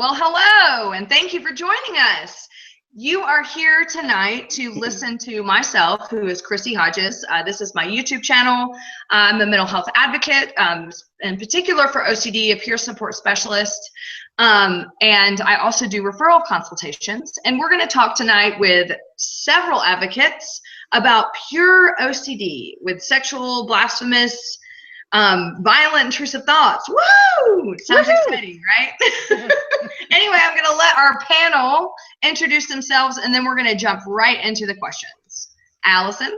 Well, hello, and thank you for joining us. You are here tonight to listen to myself, who is Chrissie Hodges. This is my YouTube channel. I'm a mental health advocate, in particular for OCD, a peer support specialist. And I also do referral consultations. And we're going to talk tonight with several advocates about pure OCD with sexual, blasphemous, violent, intrusive thoughts. Woo! Sounds exciting, right? Anyway, I'm going to let our panel introduce themselves, and then we're going to jump right into the questions. Alison?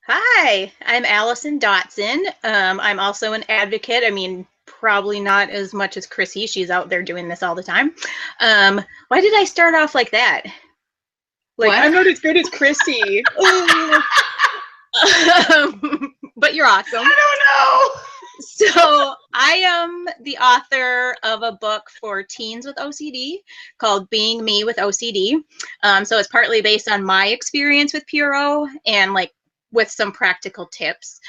Hi, I'm Alison Dotson. I'm also an advocate. I mean, probably not as much as Chrissie. She's out there doing this all the time. Why did I start off like that? Like, what? I'm not as good as Chrissie. But you're awesome. I don't know. So I am the author of a book for teens with OCD called Being Me with OCD. So it's partly based on my experience with Pure O and like with some practical tips.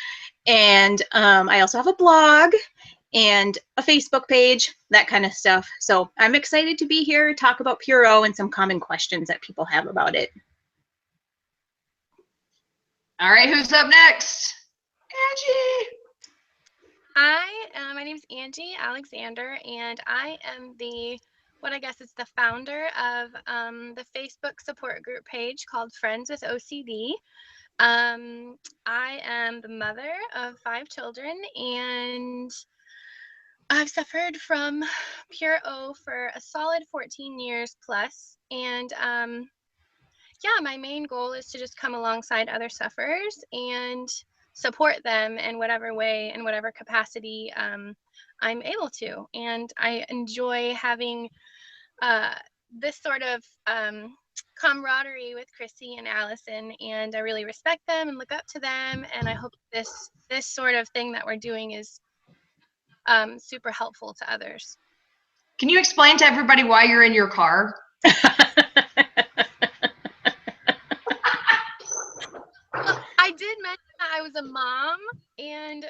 And I also have a blog and a Facebook page, that kind of stuff. So I'm excited to be here to talk about Pure O and some common questions that people have about it. All right, who's up next? Angie. Hi, my name is Angie Alexander, and I am what I guess is the founder of the Facebook support group page called Friends with OCD. I am the mother of 5 children, and I've suffered from Pure O for a solid 14 years plus, and yeah, my main goal is to just come alongside other sufferers and support them in whatever way, in whatever capacity I'm able to. And I enjoy having this sort of camaraderie with Chrissie and Alison, and I really respect them and look up to them. And I hope this sort of thing that we're doing is super helpful to others. Can you explain to everybody why you're in your car? I did mention that I was a mom, and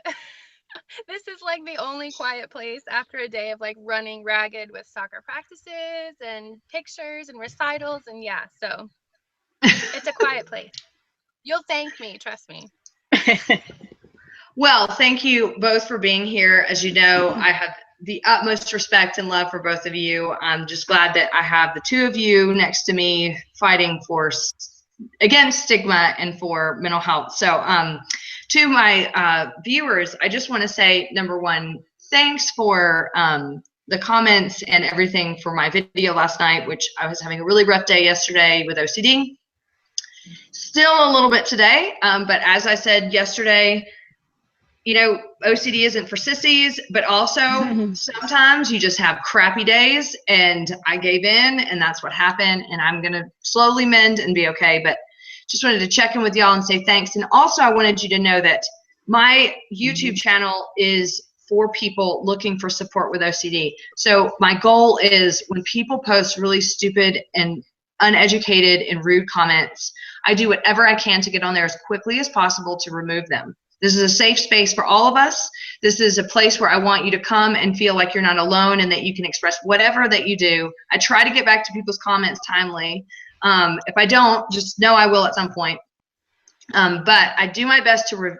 this is like the only quiet place after a day of like running ragged with soccer practices and pictures and recitals, and yeah, so it's a quiet place. You'll thank me, trust me. Well, thank you both for being here. As you know, I have the utmost respect and love for both of you. I'm just glad that I have the two of you next to me fighting against stigma and for mental health. So to my viewers, I just want to say, number one, thanks for the comments and everything for my video last night, which I was having a really rough day yesterday with OCD. Still a little bit today, but as I said yesterday, you know, OCD isn't for sissies, but also sometimes you just have crappy days, and I gave in, and that's what happened, and I'm going to slowly mend and be okay. But just wanted to check in with y'all and say thanks. And also I wanted you to know that my YouTube channel is for people looking for support with OCD. So my goal is when people post really stupid and uneducated and rude comments, I do whatever I can to get on there as quickly as possible to remove them. This is a safe space for all of us. This is a place where I want you to come and feel like you're not alone and that you can express whatever that you do. I try to get back to people's comments timely. If I don't, just know I will at some point. But I do my best to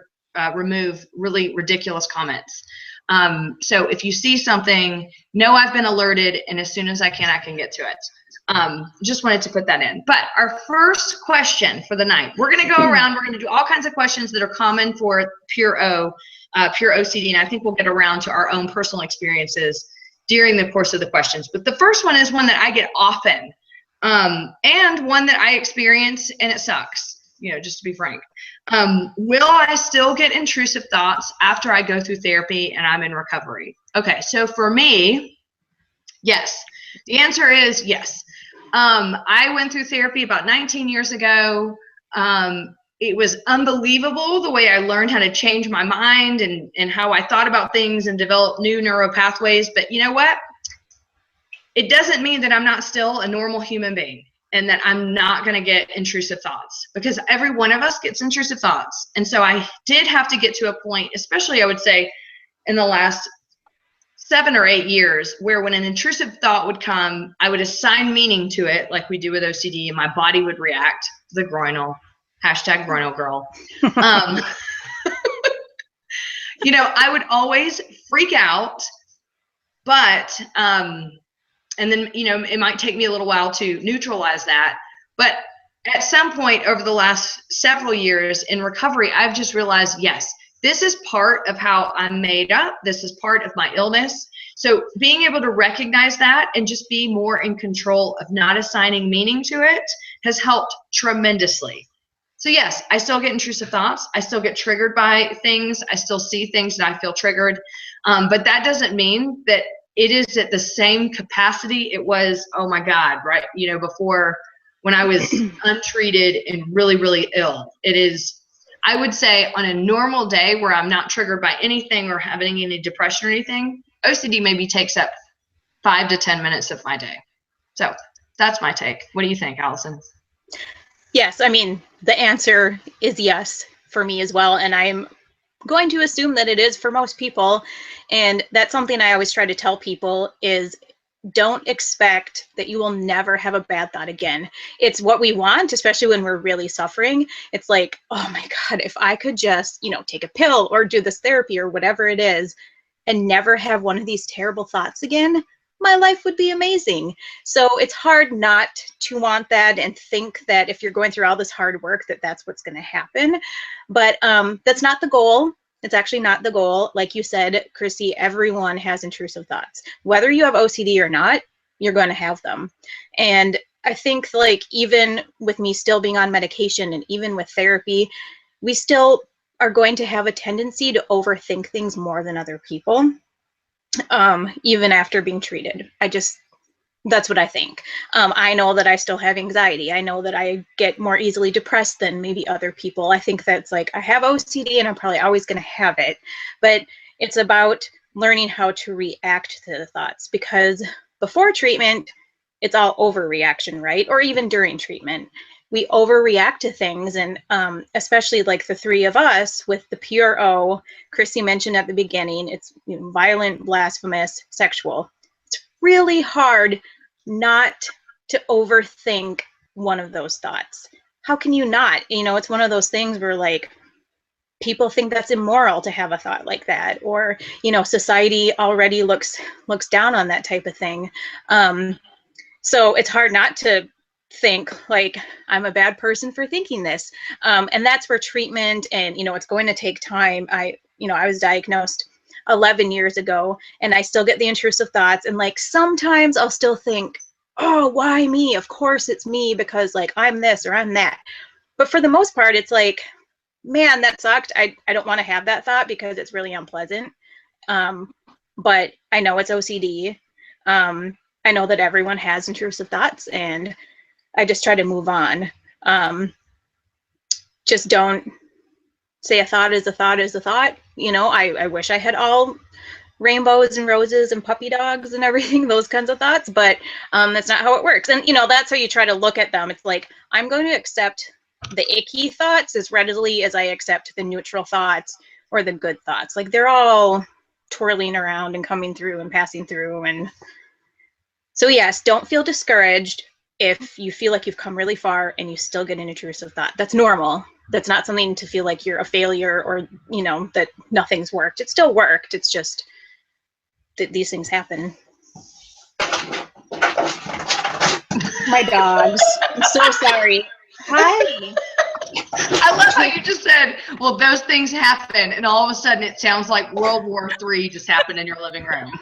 remove really ridiculous comments. So if you see something, know I've been alerted, and as soon as I can get to it. Just wanted to put that in. But our first question for the night, we're going to go around, we're going to do all kinds of questions that are common for Pure OCD, and I think we'll get around to our own personal experiences during the course of the questions. But the first one is one that I get often, and one that I experience, and it sucks, you know, just to be frank. Will I still get intrusive thoughts after I go through therapy and I'm in recovery? Okay, so for me, yes. The answer is yes. I went through therapy about 19 years ago. It was unbelievable the way I learned how to change my mind and how I thought about things and develop new neural pathways. But you know what? It doesn't mean that I'm not still a normal human being and that I'm not going to get intrusive thoughts, because every one of us gets intrusive thoughts. And so I did have to get to a point, especially I would say in the last 7 or 8 years where when an intrusive thought would come, I would assign meaning to it like we do with OCD, and my body would react. The groinal, hashtag groinal girl. You know, I would always freak out, but, and then, you know, it might take me a little while to neutralize that. But at some point over the last several years in recovery, I've just realized, yes, this is part of how I'm made up. This is part of my illness. So being able to recognize that and just be more in control of not assigning meaning to it has helped tremendously. So yes, I still get intrusive thoughts. I still get triggered by things. I still see things that I feel triggered. But that doesn't mean that it is at the same capacity it was, oh my God, right? You know, before, when I was untreated and really, really ill. It is, I would say, on a normal day where I'm not triggered by anything or having any depression or anything, OCD maybe takes up 5 to 10 minutes of my day. So that's my take. What do you think, Alison? Yes, I mean, the answer is yes for me as well. And I'm going to assume that it is for most people. And that's something I always try to tell people is don't expect that you will never have a bad thought again. It's what we want, especially when we're really suffering. It's like, oh my God, if I could just, you know, take a pill or do this therapy or whatever it is and never have one of these terrible thoughts again, my life would be amazing. So it's hard not to want that and think that if you're going through all this hard work that that's what's going to happen. But that's not the goal. It's actually not the goal. Like you said, Chrissie, everyone has intrusive thoughts. Whether you have OCD or not, you're going to have them. And I think, like, even with me still being on medication and even with therapy, we still are going to have a tendency to overthink things more than other people, even after being treated. That's what I think. I know that I still have anxiety. I know that I get more easily depressed than maybe other people. I think that's like, I have OCD and I'm probably always going to have it. But it's about learning how to react to the thoughts, because before treatment, it's all overreaction, right? Or even during treatment, we overreact to things. And especially like the three of us with the Pure O, Chrissie mentioned at the beginning, it's, you know, violent, blasphemous, sexual. It's really hard not to overthink one of those thoughts. How can you not? You know, it's one of those things where, like, people think that's immoral to have a thought like that, or, you know, society already looks down on that type of thing. So it's hard not to think like I'm a bad person for thinking this. And that's where treatment, and, you know, it's going to take time. I was diagnosed 11 years ago and I still get the intrusive thoughts, and like sometimes I'll still think, oh, why me? Of course it's me, because like I'm this or I'm that. But for the most part, it's like, man, that sucked. I don't want to have that thought because it's really unpleasant. But I know it's OCD. I know that everyone has intrusive thoughts, and I just try to move on. Just don't say a thought is a thought is a thought. You know, I wish I had all rainbows and roses and puppy dogs and everything, those kinds of thoughts, but that's not how it works. And, you know, that's how you try to look at them. It's like, I'm going to accept the icky thoughts as readily as I accept the neutral thoughts or the good thoughts. Like, they're all twirling around and coming through and passing through. And so, yes, don't feel discouraged if you feel like you've come really far and you still get an intrusive thought. That's normal. That's not something to feel like you're a failure or, you know, that nothing's worked. It still worked. It's just that these things happen. My dogs. I'm so sorry. Hi. I love how you just said, well, those things happen, and all of a sudden it sounds like World War III just happened in your living room.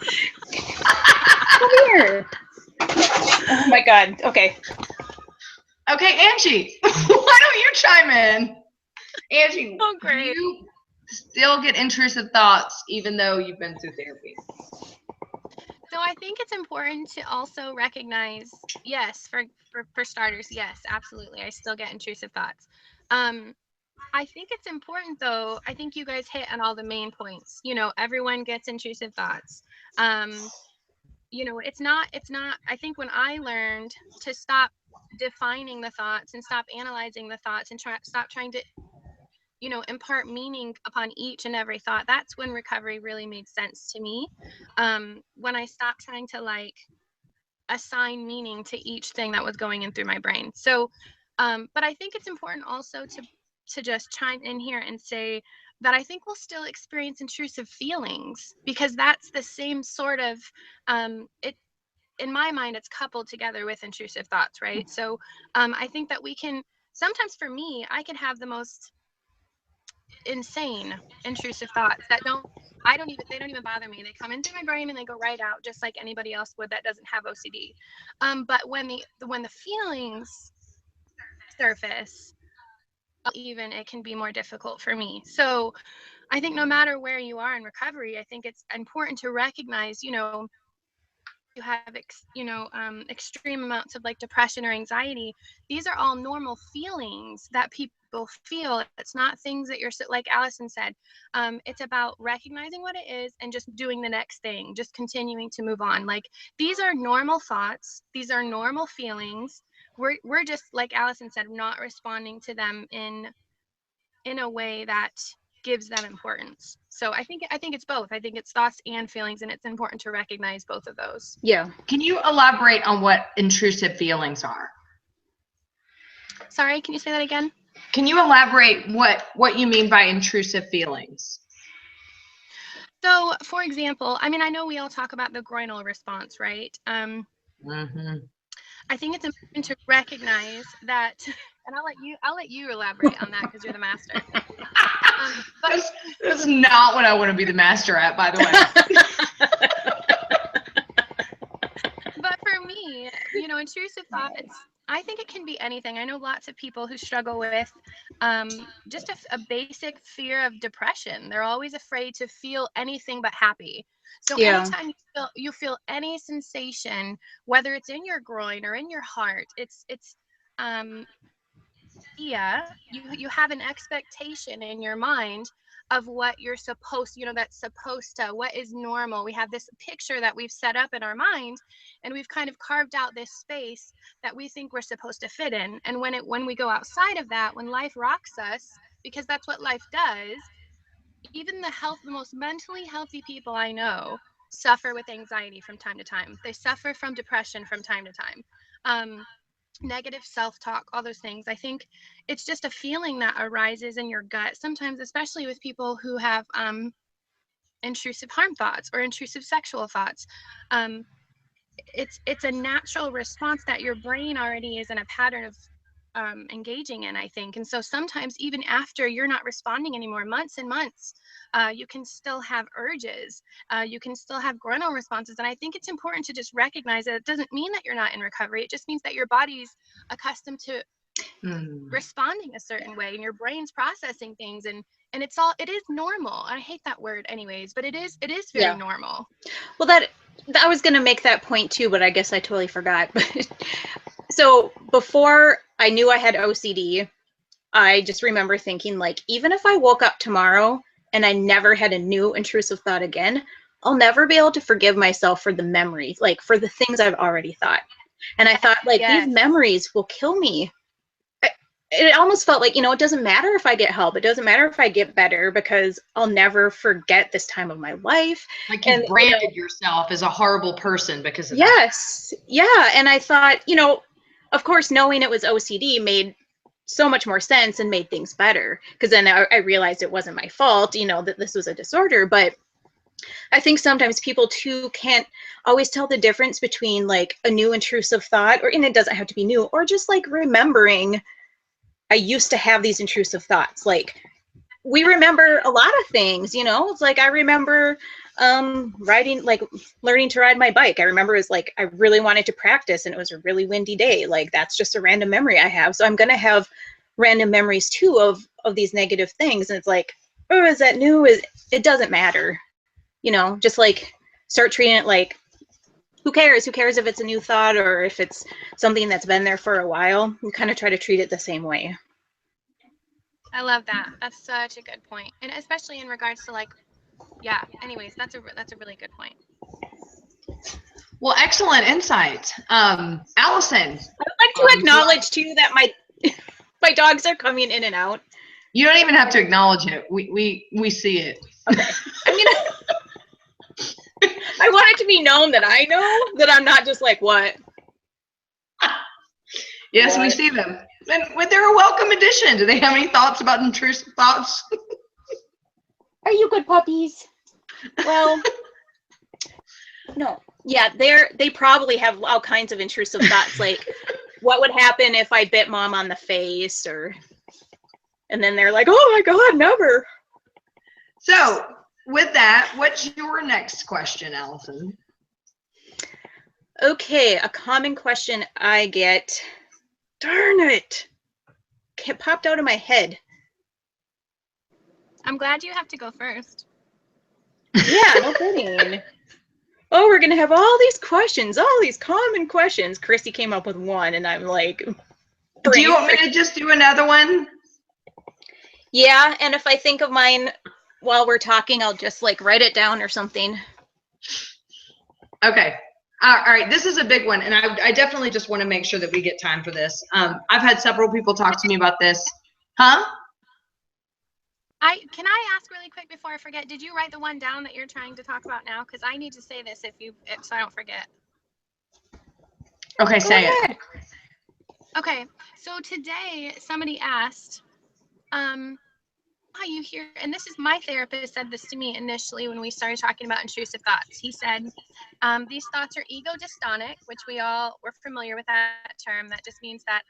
Come here. Oh my God. Okay. Okay, Angie, why don't you chime in? Angie, Oh, great. Do you still get intrusive thoughts even though you've been through therapy? So I think it's important to also recognize, yes, for starters, yes, absolutely, I still get intrusive thoughts. I think it's important, though, I think you guys hit on all the main points. You know, everyone gets intrusive thoughts. You know, it's not, I think when I learned to stop defining the thoughts and stop analyzing the thoughts and stop trying to, you know, impart meaning upon each and every thought, that's when recovery really made sense to me. When I stopped trying to like assign meaning to each thing that was going in through my brain. So, but I think it's important also to just chime in here and say that I think we'll still experience intrusive feelings, because that's the same sort of, it, in my mind, it's coupled together with intrusive thoughts, right? So I think that we can, sometimes for me, I can have the most insane intrusive thoughts that they don't even bother me. They come into my brain and they go right out just like anybody else would that doesn't have OCD. But when the feelings surface, even it can be more difficult for me. So I think no matter where you are in recovery, I think it's important to recognize, you know, you have extreme amounts of like depression or anxiety. These are all normal feelings that people feel. It's not things that you're, like Alison said, it's about recognizing what it is and just doing the next thing, just continuing to move on. Like, these are normal thoughts, these are normal feelings. We're just, like Alison said, not responding to them in a way that gives them importance. So I think it's both. I think it's thoughts and feelings, and it's important to recognize both of those. Yeah. Can you elaborate on what intrusive feelings are? Sorry, can you say that again? Can you elaborate what you mean by intrusive feelings? So, for example, I mean, I know we all talk about the groinal response, right? I think it's important to recognize that, and I'll let you elaborate on that because you're the master. But that's not what I want to be the master at, by the way. But for me, you know, intrusive thought, I think it can be anything. I know lots of people who struggle with just a basic fear of depression. They're always afraid to feel anything but happy. So anytime you feel any sensation, whether it's in your groin or in your heart, it's you have an expectation in your mind of what you're supposed, you know, that's supposed to, what is normal. We have this picture that we've set up in our mind, and we've kind of carved out this space that we think we're supposed to fit in. And when we go outside of that, when life rocks us, because that's what life does, even the most mentally healthy people I know suffer with anxiety from time to time. They suffer from depression from time to time. Negative self-talk, all those things. I think it's just a feeling that arises in your gut sometimes, especially with people who have intrusive harm thoughts or intrusive sexual thoughts. It's a natural response that your brain already is in a pattern of engaging in, I think. And so sometimes even after you're not responding anymore, months and months, you can still have urges, you can still have groinal responses. And I think it's important to just recognize that it doesn't mean that you're not in recovery. It just means that your body's accustomed to responding a certain way, and your brain's processing things, and it is normal. I hate that word anyways, but it is very normal. Well, that I was going to make that point too, but I guess I totally forgot. So before I knew I had OCD, I just remember thinking, like, even if I woke up tomorrow and I never had a new intrusive thought again, I'll never be able to forgive myself for the memory, like for the things I've already thought. And I thought, like, these memories will kill me. It almost felt like, you know, it doesn't matter if I get help. It doesn't matter if I get better, because I'll never forget this time of my life. Like, you branded yourself as a horrible person because of that. Yes. Yeah. And I thought, you know, of course, knowing it was OCD made so much more sense and made things better, because then I realized it wasn't my fault, you know, that this was a disorder. But I think sometimes people too can't always tell the difference between like a new intrusive thought, and it doesn't have to be new, or just like remembering I used to have these intrusive thoughts. Like, we remember a lot of things, you know. It's like I remember riding, like learning to ride my bike. I remember it was like I really wanted to practice and it was a really windy day. Like, that's just a random memory I have. So I'm gonna have random memories too of these negative things. And it's like, oh, is that new? It doesn't matter, you know. Just like start treating it like, who cares? Who cares if it's a new thought or if it's something that's been there for a while? You kind of try to treat it the same way. I love that. That's such a good point. And especially in regards to like, anyways, that's a really good point. Well, excellent insight. Allison. I would like to acknowledge too that my dogs are coming in and out. You don't even have to acknowledge it. We see it. Okay. I mean, I want it to be known that I know that I'm not just like, what? Yes, What? we see them. And they're a welcome addition. Do they have any thoughts about intrusive thoughts? Are you good puppies? Well, no. Yeah, they probably have all kinds of intrusive thoughts, like what would happen if I bit mom on the face, and then they're like, oh my God, never. So with that, what's your next question, Alison? Okay, a common question I get. Darn it. It popped out of my head. I'm glad you have to go first. Yeah, no kidding. Oh, we're going to have all these questions, all these common questions. Chrissy came up with one, and I'm like... Do you want me to just do another one? Yeah, and if I think of mine while we're talking, I'll just like write it down or something. Okay. All right, this is a big one, and I definitely just want to make sure that we get time for this. I've had several people talk to me about this. Huh? Can I ask really quick before I forget? Did you write the one down that you're trying to talk about now? Because I need to say this so I don't forget. Okay, say it. Okay, so today somebody asked, why you hear, and this is my therapist said this to me initially when we started talking about intrusive thoughts. He said, these thoughts are ego dystonic, which we're familiar with that term. That just means that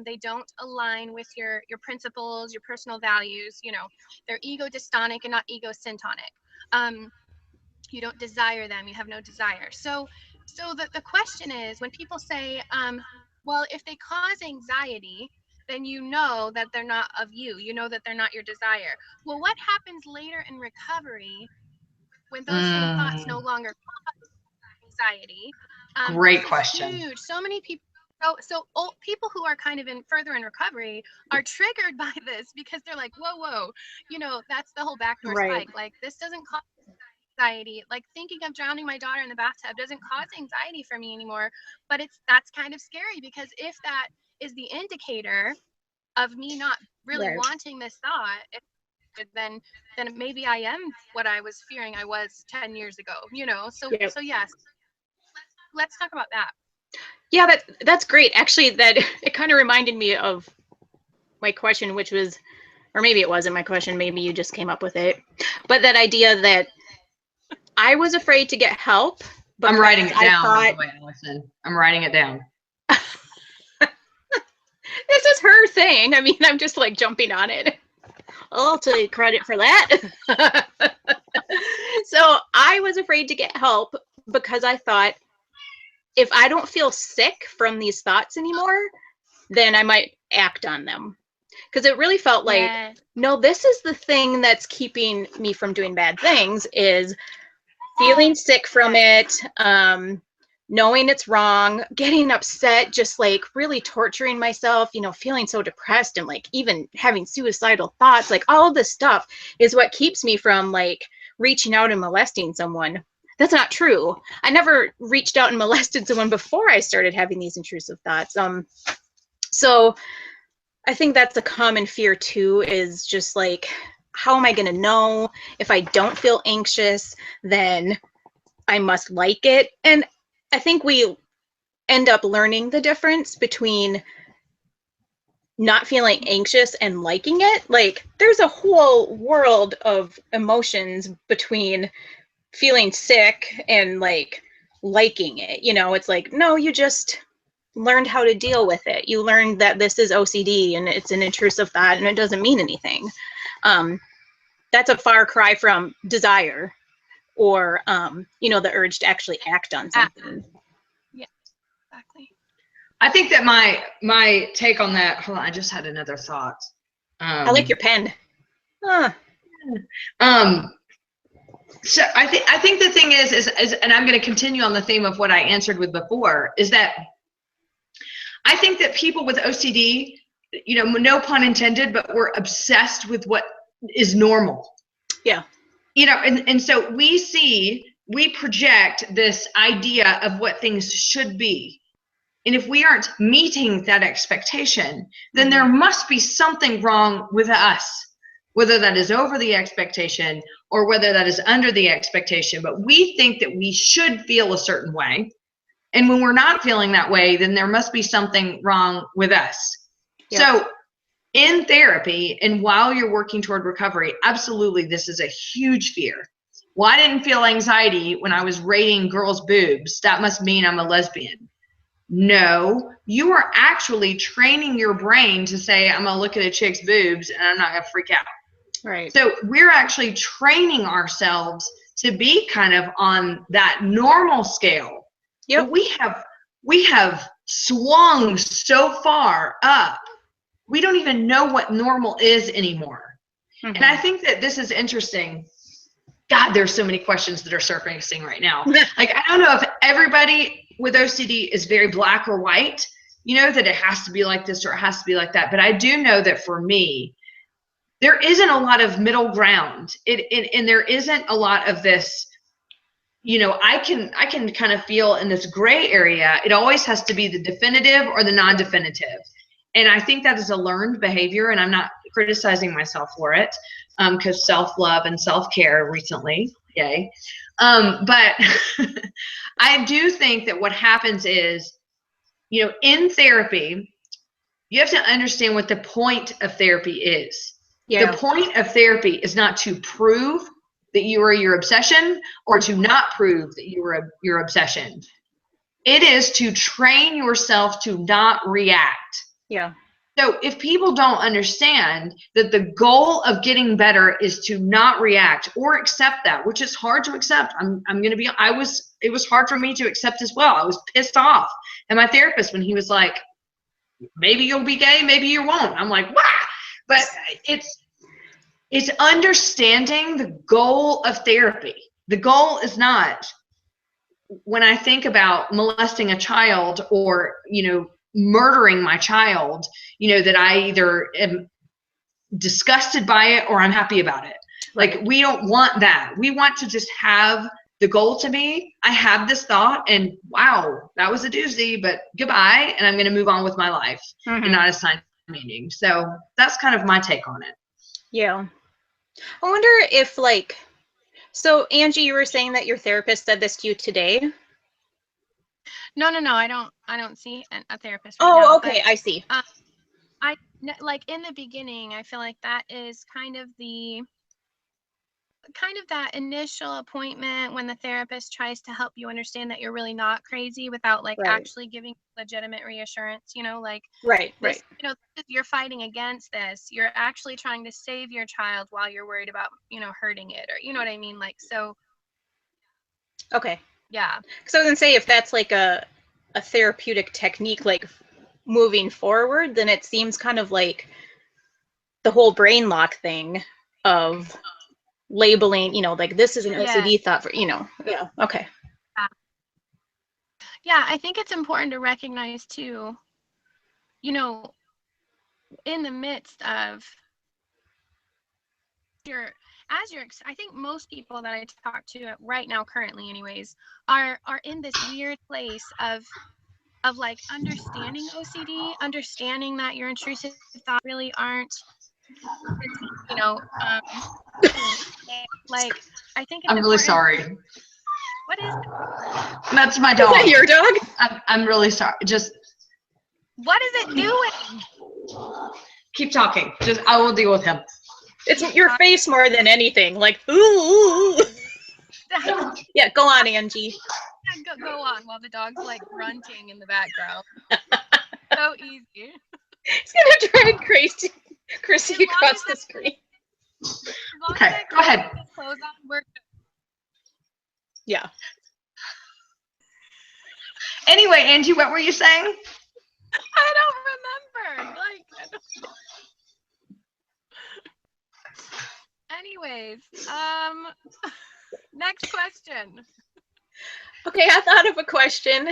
they don't align with your principles, your personal values. You know, they're ego dystonic and not ego syntonic. You don't desire them. You have no desire. So the question is, when people say, well, if they cause anxiety, then you know that they're not of you. You know that they're not your desire. Well, what happens later in recovery when those same thoughts no longer cause anxiety? Great question. Huge. So many people. So people who are kind of further in recovery are triggered by this because they're like, whoa, you know, that's the whole backdoor spike. Like, this doesn't cause anxiety. Like, thinking of drowning my daughter in the bathtub doesn't cause anxiety for me anymore. But that's kind of scary, because if that is the indicator of me not really wanting this thought, then maybe I am what I was fearing I was 10 years ago, you know? So yes, let's talk about that. Yeah, that's great. Actually, that it kind of reminded me of my question, which was, or maybe it wasn't my question, maybe you just came up with it, but that idea that I was afraid to get help. I'm writing it down, by the way, Alison. I'm writing it down. This is her thing. I mean, I'm just like jumping on it. I'll take credit for that. So I was afraid to get help because I thought, if I don't feel sick from these thoughts anymore, then I might act on them. Because it really felt like, no, this is the thing that's keeping me from doing bad things, is feeling sick from it, knowing it's wrong, getting upset, just like really torturing myself, you know, feeling so depressed and like even having suicidal thoughts. Like, all of this stuff is what keeps me from like reaching out and molesting someone. That's not true. I never reached out and molested someone before I started having these intrusive thoughts. So I think that's a common fear too, is just like, how am I going to know? If I don't feel anxious, then I must like it. And I think we end up learning the difference between not feeling anxious and liking it. Like, there's a whole world of emotions between feeling sick and like liking it. You know, it's like, no, you just learned how to deal with it. You learned that this is OCD and it's an intrusive thought and it doesn't mean anything. That's a far cry from desire or, you know, the urge to actually act on something. Yeah, exactly. I think that my take on that, hold on, I just had another thought. I like your pen. So I think the thing is, and I'm going to continue on the theme of what I answered with before, is that I think that people with OCD, you know, no pun intended, but we're obsessed with what is normal. Yeah. You know, and so we project this idea of what things should be. And if we aren't meeting that expectation, then there must be something wrong with us. whether that is over the expectation or whether that is under the expectation. But we think that we should feel a certain way. And when we're not feeling that way, then there must be something wrong with us. Yep. So in therapy and while you're working toward recovery, absolutely, this is a huge fear. Well, I didn't feel anxiety when I was rating girls' boobs. That must mean I'm a lesbian. No, you are actually training your brain to say, I'm going to look at a chick's boobs and I'm not going to freak out. Right. So we're actually training ourselves to be kind of on that normal scale. Yep. But we have swung so far up, we don't even know what normal is anymore. Mm-hmm. And I think that this is interesting. God, there's so many questions that are surfacing right now. Like, I don't know if everybody with OCD is very black or white, you know, that it has to be like this or it has to be like that. But I do know that for me, there isn't a lot of middle ground. And there isn't a lot of this, you know, I can kind of feel in this gray area. It always has to be the definitive or the non-definitive. And I think that is a learned behavior, and I'm not criticizing myself for it, because self-love and self-care recently, yay. But I do think that what happens is, you know, in therapy, you have to understand what the point of therapy is. Yeah. The point of therapy is not to prove that you are your obsession or to not prove that you are your obsession. It is to train yourself to not react. Yeah. So if people don't understand that the goal of getting better is to not react or accept that, which is hard to accept. It was hard for me to accept as well. I was pissed off at my therapist when he was like, maybe you'll be gay, maybe you won't. I'm like, wah! But it's understanding the goal of therapy. The goal is not, when I think about molesting a child or, you know, murdering my child, you know, that I either am disgusted by it or I'm happy about it. Like, we don't want that. We want to just have the goal to be, I have this thought and wow, that was a doozy, but goodbye. And I'm going to move on with my life and not assign meaning. So that's kind of my take on it. Yeah. I wonder if, like, so Angie, you were saying that your therapist said this to you today? No, I don't see a therapist right now. Oh, okay, but, I see. I like, in the beginning, I feel like that is kind of that initial appointment when the therapist tries to help you understand that you're really not crazy without like actually giving legitimate reassurance, you know, like right. You know, you're fighting against this. You're actually trying to save your child while you're worried about, you know, hurting it, or you know what I mean? Like, so. Okay. Yeah. So I was gonna say, if that's like a therapeutic technique, like moving forward, then it seems kind of like the whole brain lock thing of labeling, you know, like this is an OCD thought for, you know. Yeah. Okay. Yeah, I think it's important to recognize too, you know, in the midst of I think most people that I talk to right now, currently anyways, are in this weird place of like understanding OCD, understanding that your intrusive thoughts really aren't, you know, like, I think it's I'm really sorry. What is that? That's my dog. Is that your dog? I'm really sorry. Just. What is it doing? Keep talking. Just, I will deal with him. It's your face more than anything. Like, ooh. Yeah, go on, Angie. Yeah, go on while the dog's like grunting in the background. So easy. He's gonna drive Chrissie across the screen. Okay, go ahead. Yeah. Anyway, Angie, what were you saying? I don't remember. Anyways, next question. Okay, I thought of a question.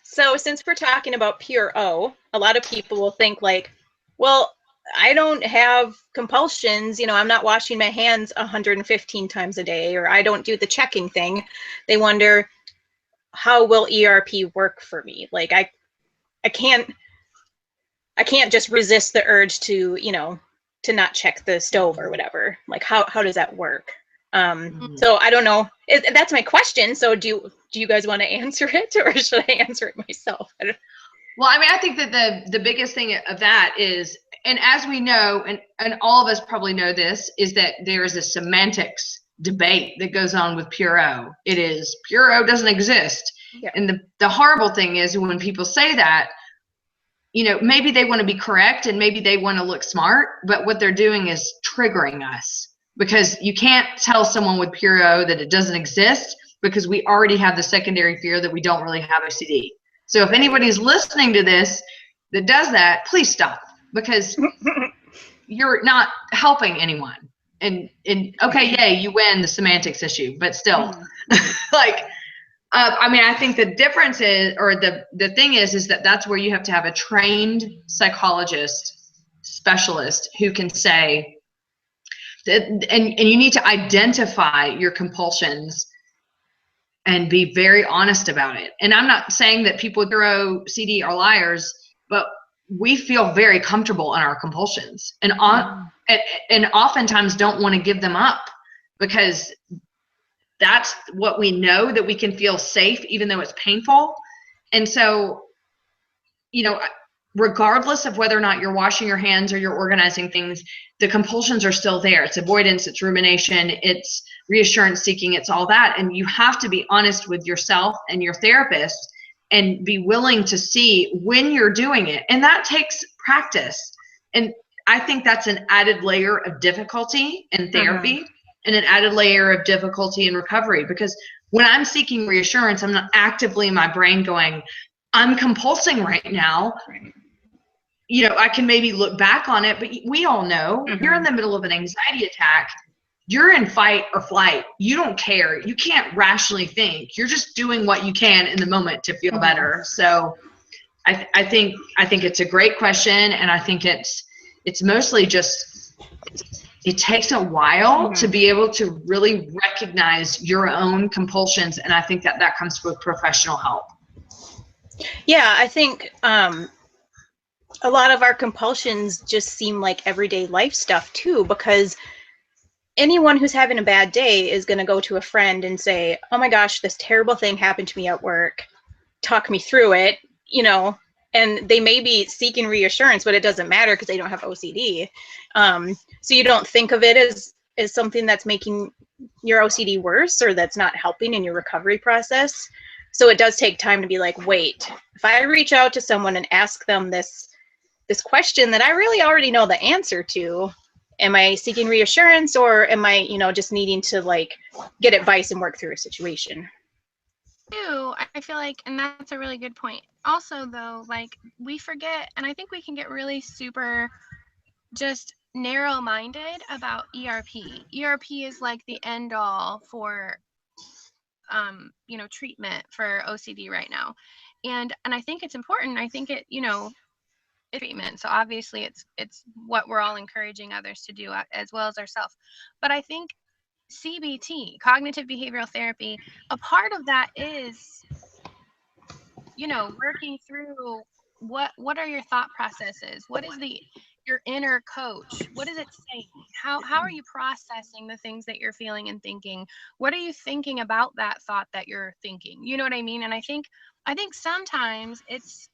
So since we're talking about Pure O, a lot of people will think like, well, I don't have compulsions, you know, I'm not washing my hands 115 times a day, or I don't do the checking thing. They wonder, how will ERP work for me? Like, I can't just resist the urge to, you know, to not check the stove or whatever. Like how does that work? So I don't know. That's my question. So do you guys want to answer it, or should I answer it myself? Well, I mean, I think that the biggest thing of that is, and as we know, and all of us probably know this, is that there is a semantics debate that goes on with Pure O. It is Pure O doesn't exist. Yeah. And the horrible thing is when people say that, you know, maybe they want to be correct and maybe they want to look smart, but what they're doing is triggering us, because you can't tell someone with Pure O that it doesn't exist, because we already have the secondary fear that we don't really have OCD. So if anybody's listening to this that does that, please stop, because you're not helping anyone. And okay, yay, you win the semantics issue, but still, like, I mean, I think the difference is, or the thing is that that's where you have to have a trained psychologist, specialist who can say that, and you need to identify your compulsions and be very honest about it. And I'm not saying that people with Pure OCD are liars, but we feel very comfortable in our compulsions, and oftentimes don't want to give them up, because that's what we know, that we can feel safe even though it's painful. And so, you know, regardless of whether or not you're washing your hands or you're organizing things, the compulsions are still there. It's avoidance, it's rumination, it's reassurance seeking, it's all that. And you have to be honest with yourself and your therapist and be willing to see when you're doing it. And that takes practice. And I think that's an added layer of difficulty in therapy and an added layer of difficulty in recovery, because when I'm seeking reassurance, I'm not actively in my brain going, I'm compulsing right now. You know, I can maybe look back on it, but we all know you're in the middle of an anxiety attack. You're in fight or flight. You don't care. You can't rationally think. You're just doing what you can in the moment to feel better. So I think it's a great question. And I think it's mostly just, it takes a while to be able to really recognize your own compulsions. And I think that comes with professional help. Yeah, I think a lot of our compulsions just seem like everyday life stuff too, because anyone who's having a bad day is going to go to a friend and say, oh my gosh, this terrible thing happened to me at work. Talk me through it, you know, and they may be seeking reassurance, but it doesn't matter because they don't have OCD. So you don't think of it as something that's making your OCD worse or that's not helping in your recovery process. So it does take time to be like, wait, if I reach out to someone and ask them this question that I really already know the answer to, am I seeking reassurance, or am I, you know, just needing to like get advice and work through a situation? I feel like, and that's a really good point. Also though, like we forget, and I think we can get really super just narrow-minded about ERP. ERP is like the end all for you know, treatment for OCD right now. And I think it's important. I think it, you know, treatment. So obviously it's what we're all encouraging others to do as well as ourselves. But I think CBT, cognitive behavioral therapy, a part of that is, you know, working through what are your thought processes? What is your inner coach? What is it saying? How are you processing the things that you're feeling and thinking? What are you thinking about that thought that you're thinking? You know what I mean? And I think sometimes it's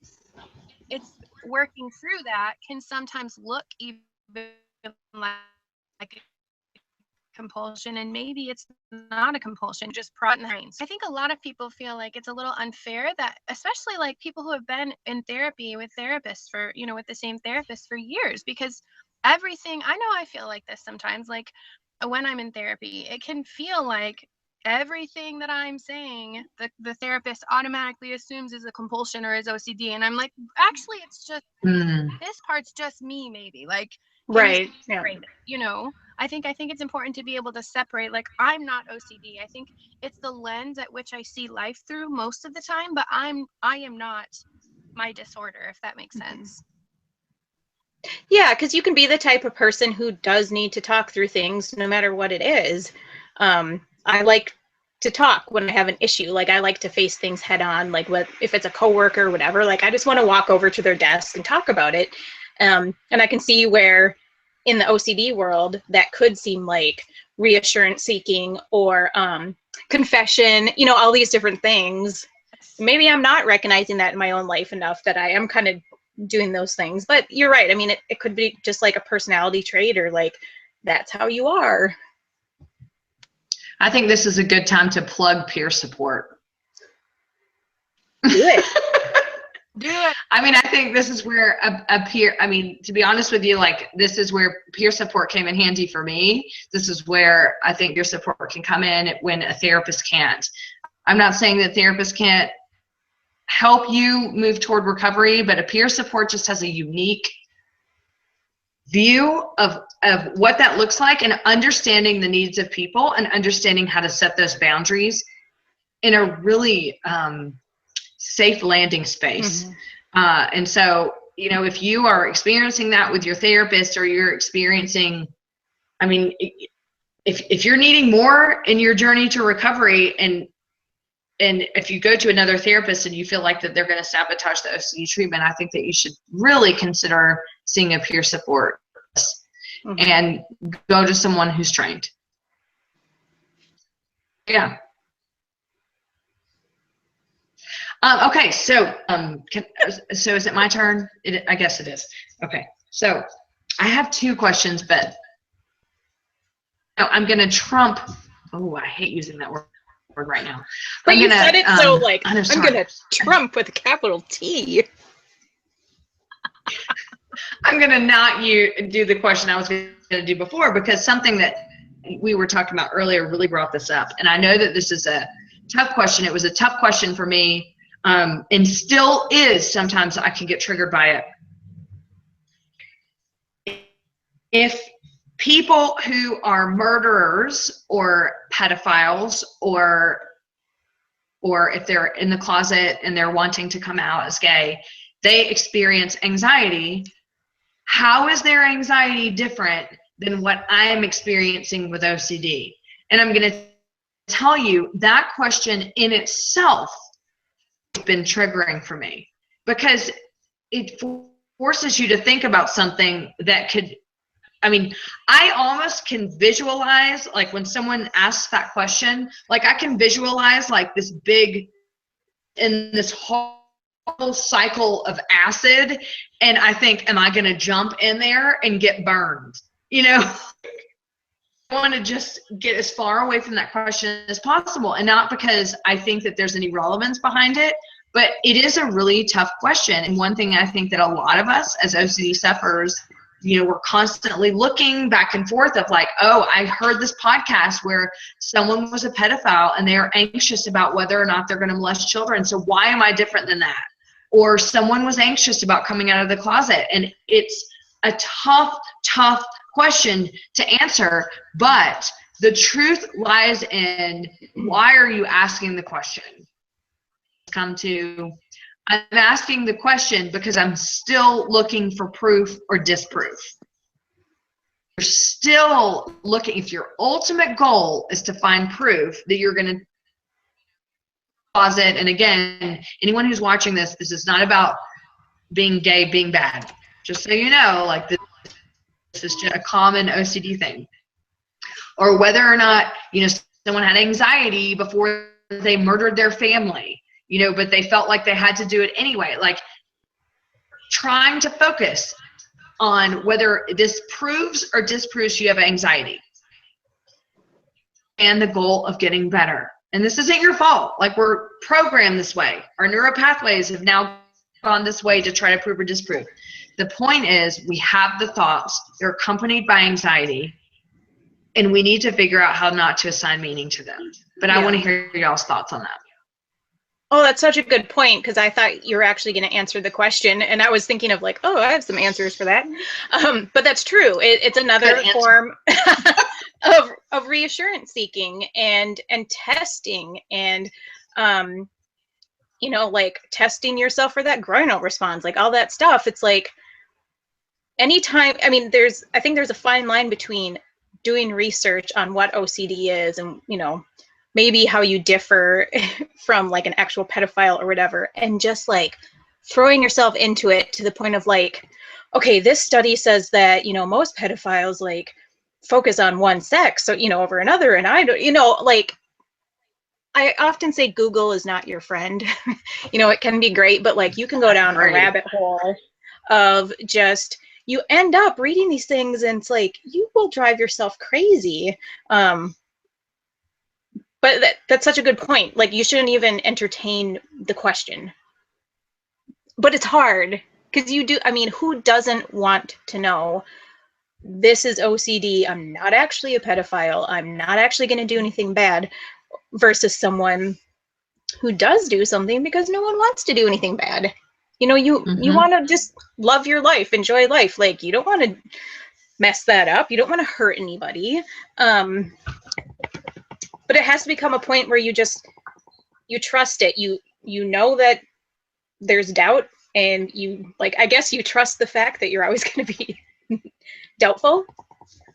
working through that can sometimes look even like a compulsion, and maybe it's not a compulsion, just minds. I think a lot of people feel like it's a little unfair that, especially like people who have been in therapy with therapists for, you know, with the same therapist for years, because everything, I know I feel like this sometimes, like when I'm in therapy, it can feel like everything that I'm saying, the therapist automatically assumes is a compulsion or is OCD. And I'm like, actually, it's just, this part's just me, maybe. Like, right. Yeah. You know, I think it's important to be able to separate, like, I'm not OCD. I think it's the lens at which I see life through most of the time, but I am not my disorder, if that makes sense. Yeah, because you can be the type of person who does need to talk through things no matter what it is. I like to talk when I have an issue. Like I like to face things head on, like if it's a coworker or whatever, like I just want to walk over to their desk and talk about it. And I can see where in the OCD world that could seem like reassurance seeking or confession, you know, all these different things. Maybe I'm not recognizing that in my own life enough that I am kind of doing those things. But you're right. I mean, it could be just like a personality trait, or like that's how you are. I think this is a good time to plug peer support. Do it. Do it. I mean, I think this is where a peer, I mean, to be honest with you, like, this is where peer support came in handy for me. This is where I think peer support can come in when a therapist can't. I'm not saying that therapists can't help you move toward recovery, but a peer support just has a unique view of what that looks like, and understanding the needs of people and understanding how to set those boundaries in a really safe landing space. And so, you know, if you are experiencing that with your therapist, or you're experiencing, I mean, if you're needing more in your journey to recovery, and if you go to another therapist and you feel like that they're going to sabotage the OCD treatment, I think that you should really consider seeing a peer support and go to someone who's trained. Yeah. Okay, so so is it my turn? I guess it is. Okay, so I have two questions, but I'm going to trump. Oh, I hate using that word right now. But you said it so like, I'm going to trump with a capital T. I'm going to not do the question I was going to do before, because something that we were talking about earlier really brought this up. And I know that this is a tough question. It was a tough question for me. And still is. Sometimes I can get triggered by it. If people who are murderers or pedophiles, or if they're in the closet and they're wanting to come out as gay, they experience anxiety, how is their anxiety different than what I'm experiencing with OCD? And I'm going to tell you that question in itself been triggering for me, because it forces you to think about something that could, I mean, I almost can visualize, like, when someone asks that question, like, I can visualize like this big, in this whole cycle of acid, and I think, am I going to jump in there and get burned? You know, I want to just get as far away from that question as possible, and not because I think that there's any relevance behind it, but it is a really tough question. And one thing I think that a lot of us as OCD sufferers, you know, we're constantly looking back and forth of like, oh, I heard this podcast where someone was a pedophile and they're anxious about whether or not they're going to molest children. So why am I different than that? Or someone was anxious about coming out of the closet. And it's a tough question to answer, but the truth lies in, why are you asking the question? I'm asking the question because I'm still looking for proof or disproof. You're still looking, if your ultimate goal is to find proof that you're going to closet, and again, anyone who's watching this is not about being gay, being bad. Just so you know, like, this is just a common OCD thing. Or whether or not, you know, someone had anxiety before they murdered their family, you know, but they felt like they had to do it anyway. Like, trying to focus on whether this proves or disproves you have anxiety, and the goal of getting better. And this isn't your fault. Like, we're programmed this way. Our neural pathways have now gone this way to try to prove or disprove. The point is, we have the thoughts, they're accompanied by anxiety, and we need to figure out how not to assign meaning to them. But I want to hear y'all's thoughts on that. Oh, that's such a good point, because I thought you were actually going to answer the question, and I was thinking of like, oh, I have some answers for that. But that's true. It's another form of reassurance seeking and testing, and you know, like testing yourself for that groin out response, like all that stuff. It's like, anytime, I mean, I think there's a fine line between doing research on what OCD is, and, you know, maybe how you differ from like an actual pedophile or whatever, and just like throwing yourself into it to the point of like, okay, this study says that, you know, most pedophiles like focus on one sex, so, you know, over another, and I don't, you know, like, I often say Google is not your friend. You know, it can be great, but like you can go down a rabbit hole of just, you end up reading these things and it's like, you will drive yourself crazy. But that's such a good point. Like, you shouldn't even entertain the question. But it's hard because you do, I mean, who doesn't want to know, this is OCD, I'm not actually a pedophile, I'm not actually going to do anything bad, versus someone who does do something because no one wants to do anything bad. You know, you want to just love your life, enjoy life. Like, you don't want to mess that up. You don't want to hurt anybody. But it has to become a point where you trust it. You know that there's doubt, and you, like, I guess you trust the fact that you're always going to be doubtful.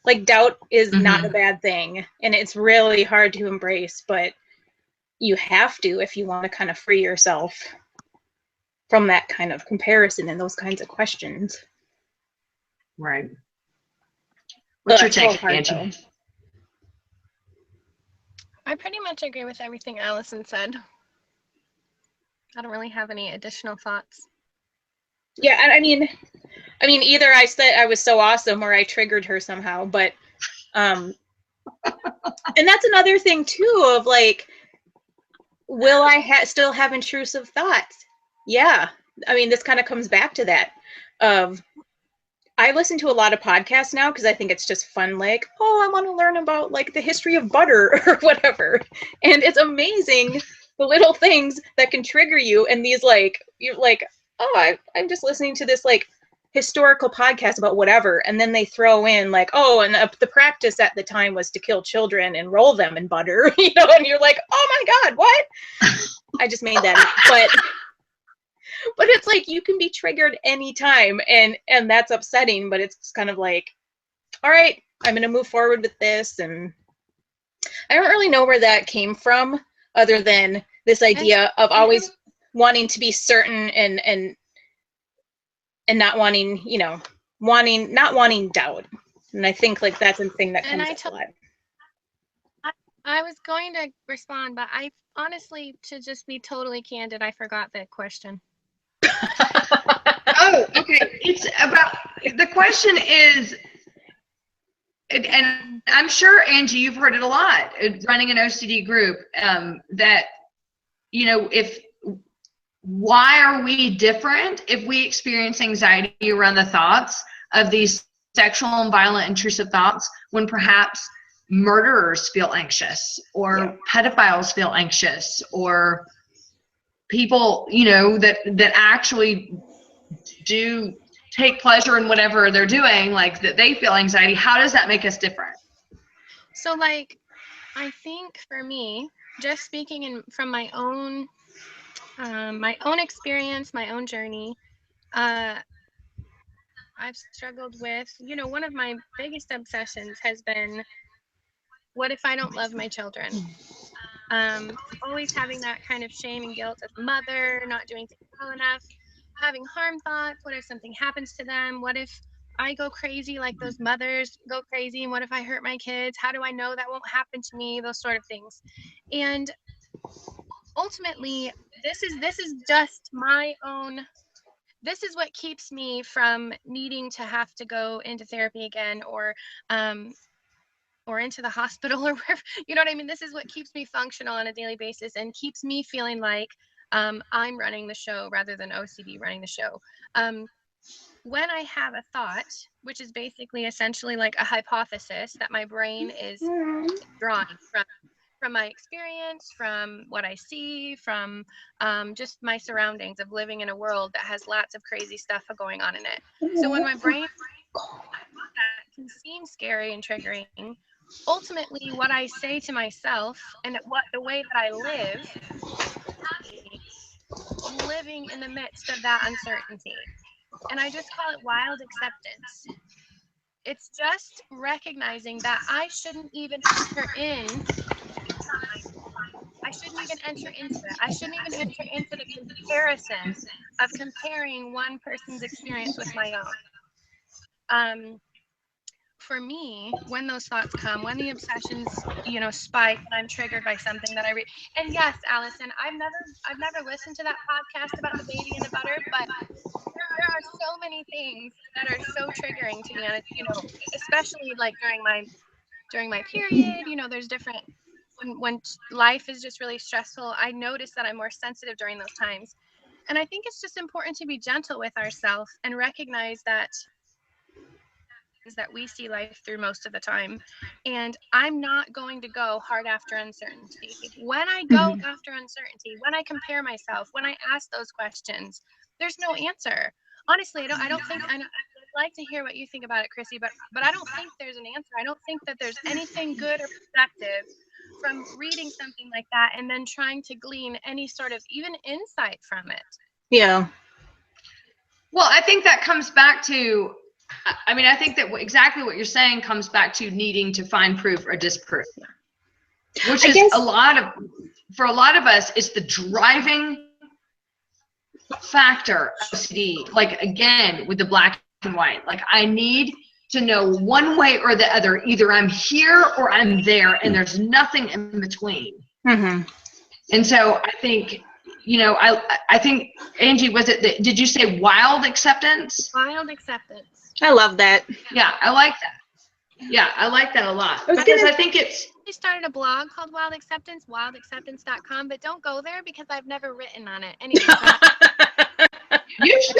Like, doubt is not a bad thing, and it's really hard to embrace, but you have to if you want to kind of free yourself from that kind of comparison and those kinds of questions. Right. What's your take, Angie? I pretty much agree with everything Alison said. I don't really have any additional thoughts. Yeah, and I mean, either I said I was so awesome or I triggered her somehow, but and that's another thing too of like, will I still have intrusive thoughts? Yeah. I mean, this kind of comes back to that. I listen to a lot of podcasts now because I think it's just fun. Like, oh, I want to learn about like the history of butter or whatever. And it's amazing the little things that can trigger you. And these, like, you're like, oh, I'm just listening to this like historical podcast about whatever. And then they throw in like, oh, and the practice at the time was to kill children and roll them in butter, you know, and you're like, oh my God, what? I just made that up. But it's like, you can be triggered anytime, and that's upsetting, but it's kind of like, all right, I'm going to move forward with this. And I don't really know where that came from, other than this idea of always wanting to be certain and not wanting, you know, not wanting doubt. And I think like that's a thing that comes up a lot. I was going to respond, but I honestly, to just be totally candid, I forgot that question. Oh, okay. It's about, the question is, and I'm sure, Angie, you've heard it a lot running an OCD group, that, you know, why are we different if we experience anxiety around the thoughts of these sexual and violent intrusive thoughts when perhaps murderers feel anxious, or pedophiles feel anxious, or people, you know, that actually do take pleasure in whatever they're doing, like that they feel anxiety. How does that make us different? So like, I think for me, just speaking from my own experience, my own journey, I've struggled with, you know, one of my biggest obsessions has been, what if I don't love my children? Always having that kind of shame and guilt as a mother, not doing things well enough, having harm thoughts. What if something happens to them? What if I go crazy like those mothers go crazy? And what if I hurt my kids? How do I know that won't happen to me? Those sort of things. And ultimately, this is just my own, this is what keeps me from needing to have to go into therapy again, or into the hospital, or wherever, you know what I mean? This is what keeps me functional on a daily basis and keeps me feeling like I'm running the show rather than OCD running the show. When I have a thought, which is basically essentially like a hypothesis that my brain is drawing from my experience, from what I see, from just my surroundings of living in a world that has lots of crazy stuff going on in it. So when my brain that can seem scary and triggering, ultimately what I say to myself and the way that I live, I'm living in the midst of that uncertainty. And I just call it wild acceptance. It's just recognizing that I shouldn't even enter into it. I shouldn't even enter into the comparison of comparing one person's experience with my own. For me, when those thoughts come, when the obsessions, spike, and I'm triggered by something that I read. And yes, Allison, I've never listened to that podcast about the baby and the butter, but there are so many things that are so triggering, to be honest. Especially like during my period. There's different when life is just really stressful. I notice that I'm more sensitive during those times, and I think it's just important to be gentle with ourselves and recognize that we see life through most of the time, and I'm not going to go hard after uncertainty. When I go after uncertainty, when I compare myself, when I ask those questions, there's no answer. Honestly, I don't think. I'd like to hear what you think about it, Chrissie, but I don't think there's an answer. I don't think that there's anything good or productive from reading something like that and then trying to glean any sort of even insight from it. Yeah. Well, I think that comes back to, I think that exactly what you're saying comes back to needing to find proof or disproof, which is for a lot of us, it's the driving factor of OCD. Like, again, with the black and white, like I need to know one way or the other. Either I'm here or I'm there, and there's nothing in between. And so I think, I think, Angie, did you say wild acceptance? Wild acceptance. I love that. Yeah, I like that. Yeah, I like that a lot. I think I started a blog called Wild Acceptance, wildacceptance.com, but don't go there because I've never written on it. Anyway, you should.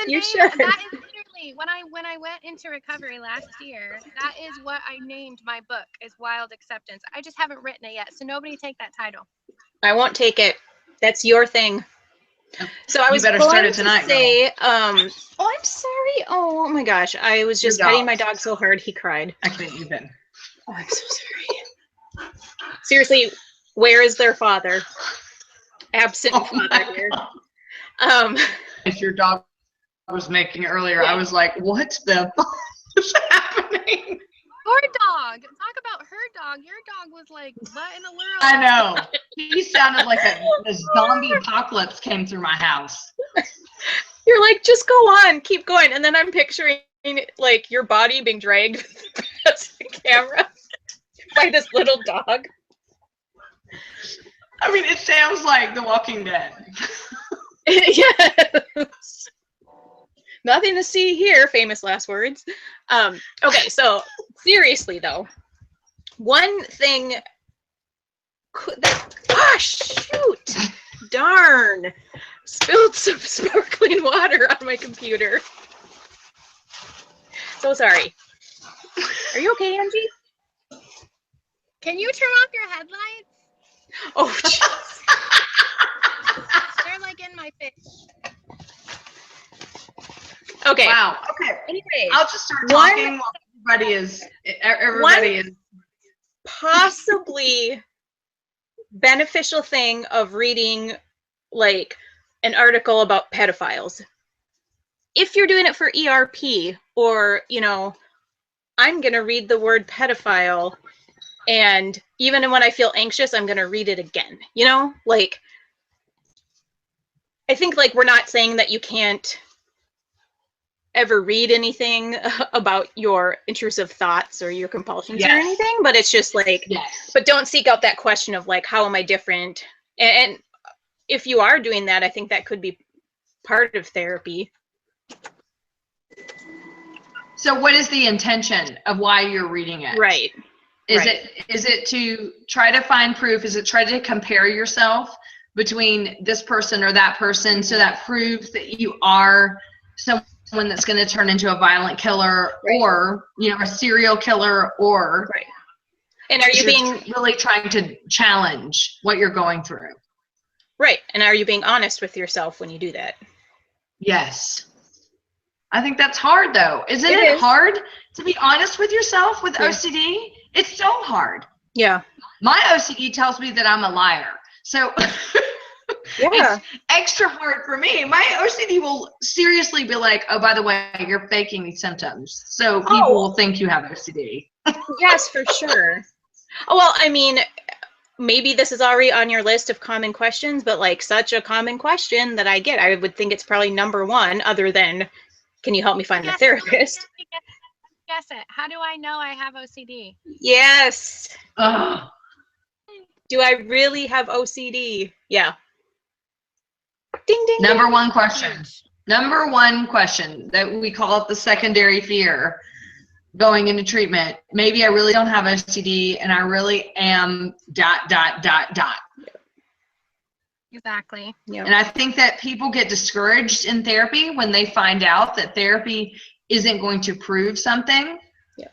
You should. That is literally when I went into recovery last year. That is what I named my book, is Wild Acceptance. I just haven't written it yet, so nobody take that title. I won't take it. That's your thing. So I was going to say, oh, I'm sorry. Oh my gosh. I was just petting my dog so hard he cried. I can't even. Oh, I'm so sorry. Seriously, where is their father? Absent father here. As your dog was making earlier, I was like, what the fuck is happening? Your dog. Talk about her dog. Your dog was like, what in the world? I know. He sounded like a zombie apocalypse came through my house. You're like, just go on, keep going. And then I'm picturing like your body being dragged past the camera by this little dog. I mean, it sounds like The Walking Dead. Yes. Nothing to see here, famous last words. Okay, so seriously though, one thing shoot, darn, spilled some sparkling water on my computer. So sorry. Are you okay, Angie? Can you turn off your headlights? Oh, jeez. They're like in my face. Okay. Wow. Okay. Anyway, I'll just start talking while everybody is possibly beneficial thing of reading like an article about pedophiles. If you're doing it for ERP, or I'm gonna read the word pedophile, and even when I feel anxious, I'm gonna read it again. Like, I think like we're not saying that you can't ever read anything about your intrusive thoughts or your compulsions or anything, but it's just like, but don't seek out that question of like, how am I different? And if you are doing that, I think that could be part of therapy. So what is the intention of why you're reading it? Right. Is it to try to find proof? Is it try to compare yourself between this person or that person, so that proves that you are someone that's going to turn into a violent killer, or a serial killer, or and are you being really trying to challenge what you're going through? Right. And are you being honest with yourself when you do that? Yes. I think that's hard though. Isn't it hard to be honest with yourself with OCD? It's so hard. Yeah. My OCD tells me that I'm a liar. So it's extra hard for me. My OCD will seriously be like, oh, by the way, you're faking these symptoms, so people will think you have OCD. Yes, for sure. Oh, well, I mean, maybe this is already on your list of common questions, but like such a common question that I get, I would think it's probably number one, other than Can you help me find a Guess it. therapist? Guess it. How do I know I have OCD? Yes. Ugh. Do I really have OCD? Yeah. Ding, ding, Number ding. one question. Huge. Number one question that we call it the secondary fear going into treatment. Maybe I really don't have OCD and I really am ... Exactly. Yeah. And I think that people get discouraged in therapy when they find out that therapy isn't going to prove something, Yeah.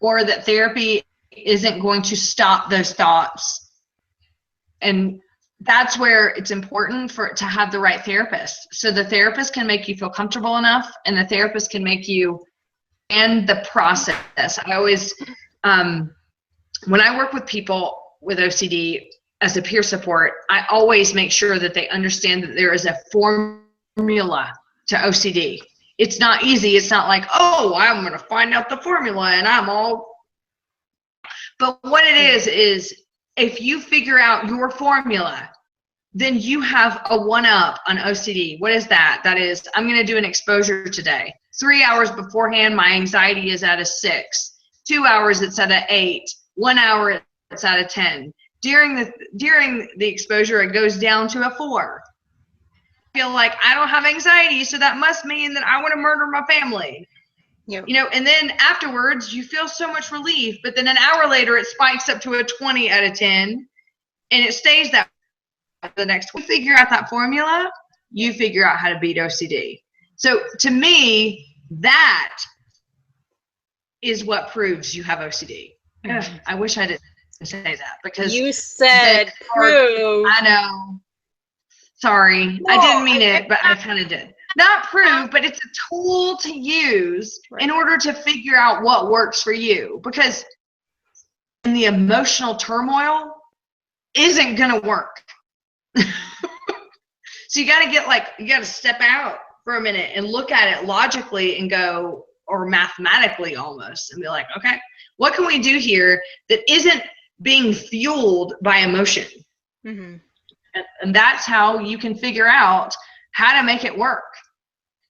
or that therapy isn't going to stop those thoughts. And that's where it's important to have the right therapist. So the therapist can make you feel comfortable enough, and the therapist can make you and the process. I always, when I work with people with OCD as a peer support, I always make sure that they understand that there is a formula to OCD. It's not easy. It's not like, oh, I'm going to find out the formula and I'm all. But what it is if you figure out your formula, then you have a one-up on OCD. What is that? That is, I'm going to do an exposure today. 3 hours beforehand, my anxiety is at a 6. 2 hours, it's at an 8. 1 hour, it's at a 10. During the exposure, it goes down to a 4. I feel like I don't have anxiety, so that must mean that I want to murder my family. Yep. You know, and then afterwards, you feel so much relief. But then an hour later, it spikes up to a 20 out of 10, and it stays that the next week. You figure out that formula, you figure out how to beat OCD. So to me, that is what proves you have OCD. Mm-hmm. I wish I didn't say that, because You said prove. I know. Sorry, No, I didn't mean it, but I kind of did. Not prove, but it's a tool to use in order to figure out what works for you. Because in the emotional turmoil isn't going to work. So you got to step out for a minute and look at it logically and go, or mathematically almost, and be like, okay, what can we do here that isn't being fueled by emotion? Mm-hmm. And that's how you can figure out how to make it work.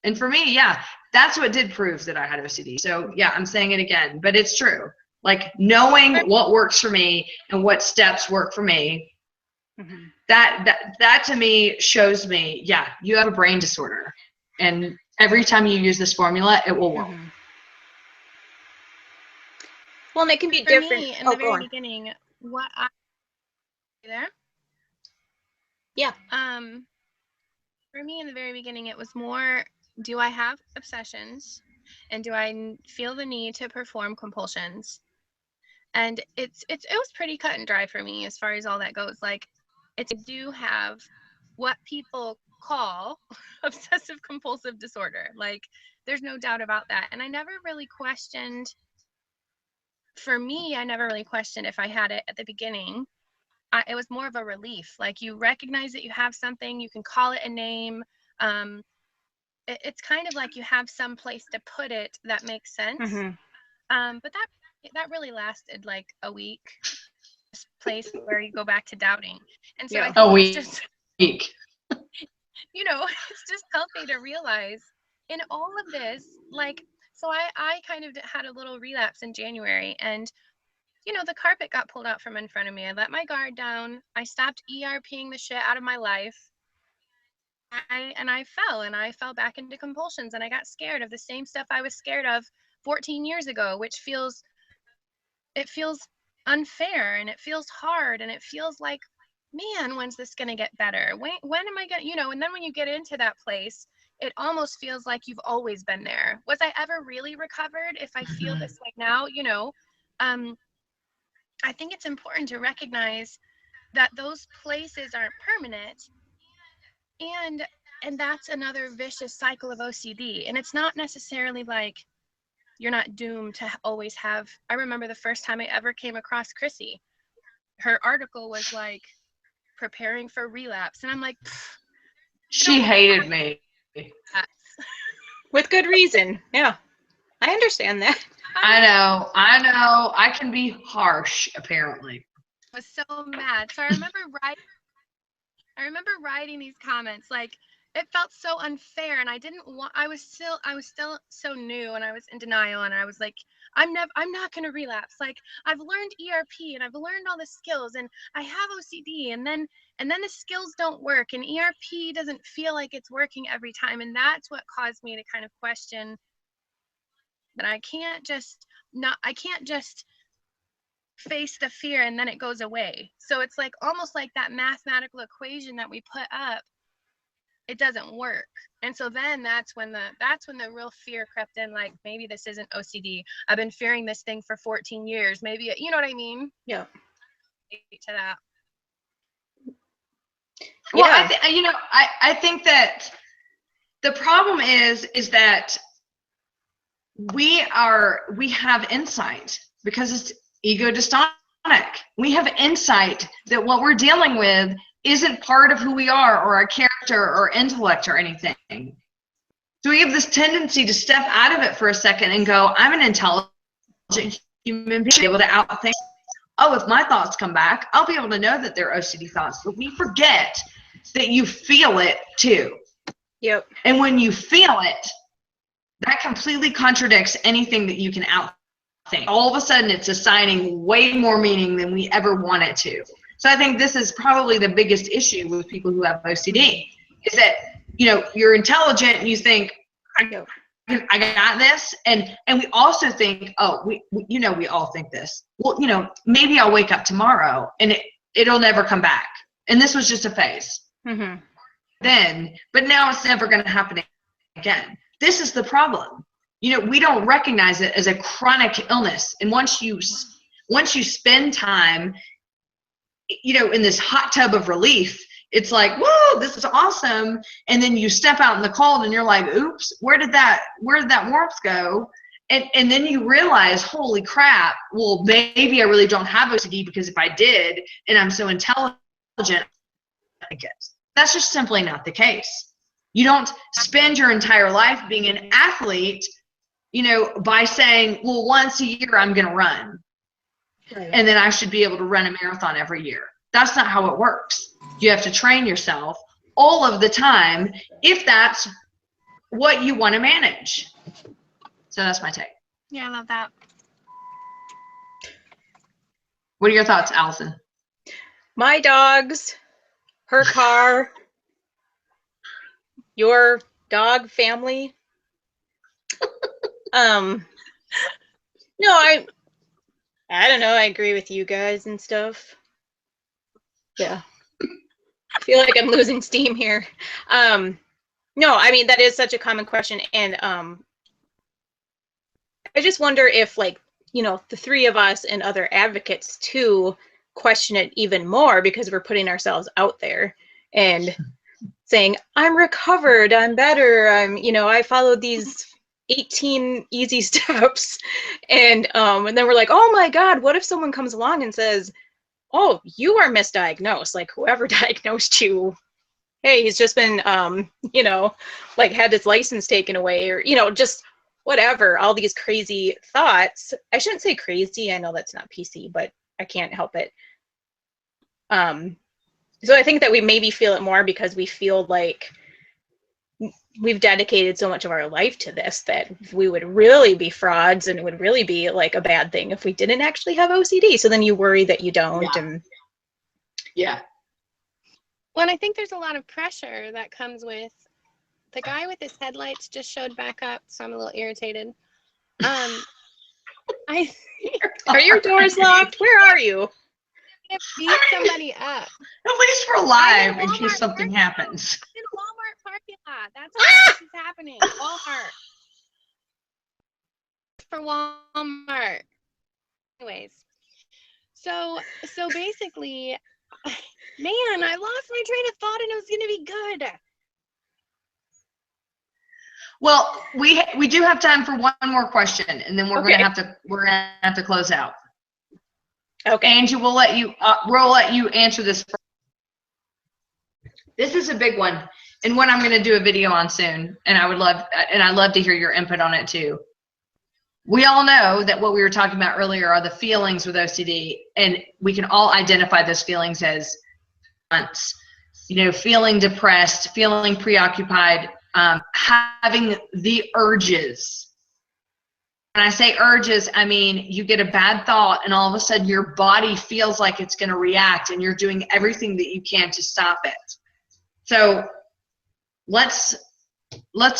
And for me, yeah, that's what did prove that I had OCD. So yeah, I'm saying it again, but it's true. Like knowing what works for me and what steps work for me, mm-hmm. that to me shows me, yeah, you have a brain disorder. And every time you use this formula, it will work. Mm-hmm. Well, and it can be for different. Me, in the very beginning, what I there? Yeah. For me, in the very beginning, it was more, do I have obsessions, and do I feel the need to perform compulsions? And it was pretty cut and dry for me as far as all that goes. Like, I do have what people call obsessive compulsive disorder. Like, there's no doubt about that. And I never really questioned. For me, I never really questioned if I had it at the beginning. It was more of a relief. Like, you recognize that you have something, you can call it a name. It's kind of like you have some place to put it that makes sense. Mm-hmm. But that really lasted like a week. This place where you go back to doubting. And so I think it's just, you know, it's just healthy to realize in all of this, like, so I kind of had a little relapse in January, and you know, the carpet got pulled out from in front of me. I let my guard down. I stopped ERPing the shit out of my life. I fell back into compulsions, and I got scared of the same stuff I was scared of 14 years ago, which feels unfair, and it feels hard, and it feels like, man, when's this going to get better? When am I going to, you know, and then when you get into that place, it almost feels like you've always been there. Was I ever really recovered if I feel this way now? You know, I think it's important to recognize that those places aren't permanent, and that's another vicious cycle of OCD. And it's not necessarily like you're not doomed to always have. I remember the first time I ever came across Chrissie. Her article was like, preparing for relapse, and I'm like, she hated me. With good reason. Yeah, I understand that. I know. I can be harsh, apparently. I was so mad. So I remember writing these comments like, it felt so unfair, and I didn't want, I was still so new, and I was in denial, and I was like, I'm not going to relapse. Like, I've learned ERP and I've learned all the skills, and I have OCD, and then the skills don't work, and ERP doesn't feel like it's working every time. And that's what caused me to kind of question that I can't just face the fear and then it goes away. So it's like almost like that mathematical equation that we put up, it doesn't work. And so then that's when the real fear crept in, like, maybe this isn't OCD. I've been fearing this thing for 14 years. Maybe, you know what I mean? Yeah. To that. Well, Yeah. I think that the problem is that we have insight because it's ego dystonic. We have insight that what we're dealing with isn't part of who we are or our character or intellect or anything. So we have this tendency to step out of it for a second and go, I'm an intelligent human being, be able to outthink. Oh, if my thoughts come back, I'll be able to know that they're OCD thoughts. But we forget that you feel it too. Yep. And when you feel it, that completely contradicts anything that you can outthink. All of a sudden, it's assigning way more meaning than we ever want it to. So I think this is probably the biggest issue with people who have OCD, is that, you're intelligent and you think, I got this. And we also think, we all think this. Well, maybe I'll wake up tomorrow and it'll never come back. And this was just a phase. Mm-hmm. But now it's never going to happen again. This is the problem. We don't recognize it as a chronic illness. And once you spend time, in this hot tub of relief, it's like, whoa, this is awesome. And then you step out in the cold and you're like, oops, where did that warmth go? And then you realize, holy crap, well, maybe I really don't have OCD, because if I did, and I'm so intelligent, I guess. That's just simply not the case. You don't spend your entire life being an athlete, by saying, well, once a year I'm going to run. Right. And then I should be able to run a marathon every year. That's not how it works. You have to train yourself all of the time if that's what you want to manage. So that's my take. Yeah, I love that. What are your thoughts, Alison? My dogs, her car, your dog family. No, I don't know. I agree with you guys and stuff. Yeah. I feel like I'm losing steam here. No, I mean, that is such a common question. And I just wonder if, like, the three of us and other advocates too question it even more, because we're putting ourselves out there and saying, I'm recovered, I'm better, I followed these 18 easy steps. And then we're like, oh my God, what if someone comes along and says, oh, you are misdiagnosed, like whoever diagnosed you, hey, he's just been, like had his license taken away, or, just whatever, all these crazy thoughts. I shouldn't say crazy. I know that's not PC, but I can't help it. So I think that we maybe feel it more because we feel like we've dedicated so much of our life to this that we would really be frauds, and it would really be like a bad thing if we didn't actually have OCD. So then you worry that you don't. Yeah. And yeah. Well, and I think there's a lot of pressure that comes with the guy with his headlights just showed back up, so I'm a little irritated. Are your doors locked? Where are you? I'm gonna beat somebody up. At least we're live in case something happens. In a Walmart parking lot. That's what is happening. Walmart. For Walmart. Anyways. So basically, man, I lost my train of thought and it was gonna be good. Well, we do have time for one more question, and then we're gonna have to close out. Okay. Angie, we'll let you answer this first. This is a big one, and one I'm going to do a video on soon, and I'd love to hear your input on it too. We all know that what we were talking about earlier are the feelings with OCD, and we can all identify those feelings as months. feeling depressed, feeling preoccupied, having the urges. When I say urges, I mean you get a bad thought and all of a sudden your body feels like it's going to react and you're doing everything that you can to stop it. So let's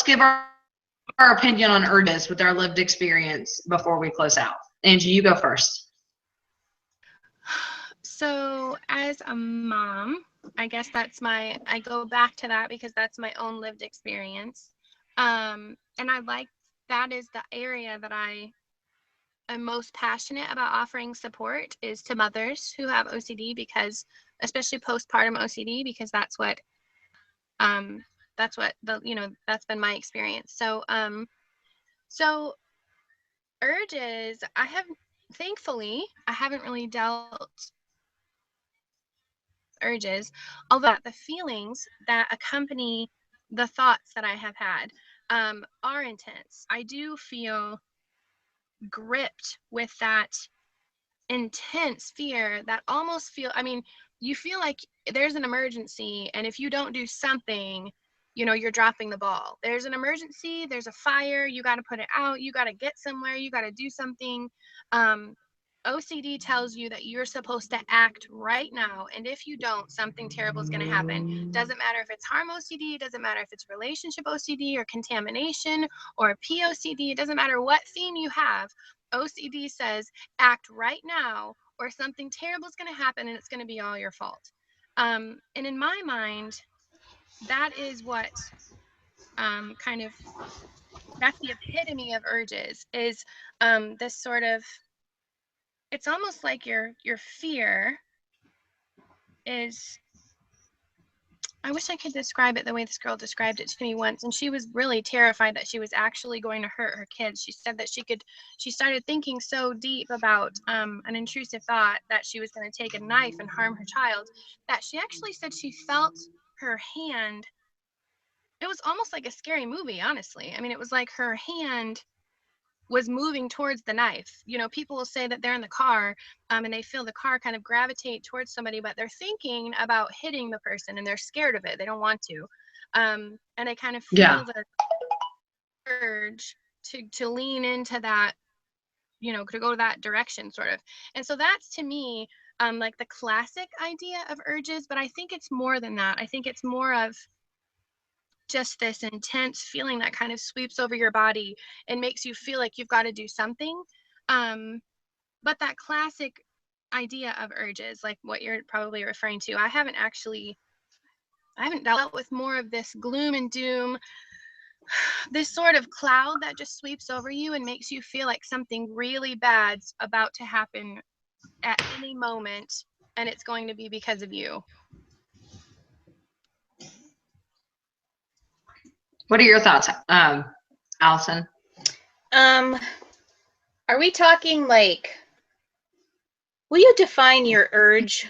give our opinion on urges with our lived experience before we close out. Angie, you go first. So as a mom, I guess I go back to that because that's my own lived experience. And that is the area that I am most passionate about offering support is to mothers who have OCD, because especially postpartum OCD, because that's been my experience. So urges, thankfully, I haven't really dealt urges, although the feelings that accompany the thoughts that I have had are intense. I do feel gripped with that intense fear that you feel like there's an emergency, and if you don't do something, you're dropping the ball. There's an emergency, there's a fire, you got to put it out, you got to get somewhere, you got to do something. OCD tells you that you're supposed to act right now, and if you don't, something terrible is going to happen. Doesn't matter if it's harm OCD, doesn't matter if it's relationship OCD or contamination or POCD, it doesn't matter what theme you have. OCD says act right now or something terrible is going to happen and it's going to be all your fault. And in my mind, that is what that's the epitome of urges, is this sort of, it's almost like your fear is, I wish I could describe it the way this girl described it to me once, and she was really terrified that she was actually going to hurt her kids. She said that she started thinking so deep about an intrusive thought that she was going to take a knife and harm her child, that she actually said she felt her hand, it was almost like a scary movie, honestly. I mean, it was like her hand was moving towards the knife. People will say that they're in the car and they feel the car kind of gravitate towards somebody, but they're thinking about hitting the person and they're scared of it. They don't want to. And they kind of feel the urge to lean into that, to go that direction sort of. And so that's, to me, like the classic idea of urges, but I think it's more than that. I think it's more of just this intense feeling that kind of sweeps over your body and makes you feel like you've got to do something. But that classic idea of urges, like what you're probably referring to, I haven't dealt with more of this gloom and doom, this sort of cloud that just sweeps over you and makes you feel like something really bad's about to happen at any moment, and it's going to be because of you. What are your thoughts, Alison? Are we talking like, will you define your urge?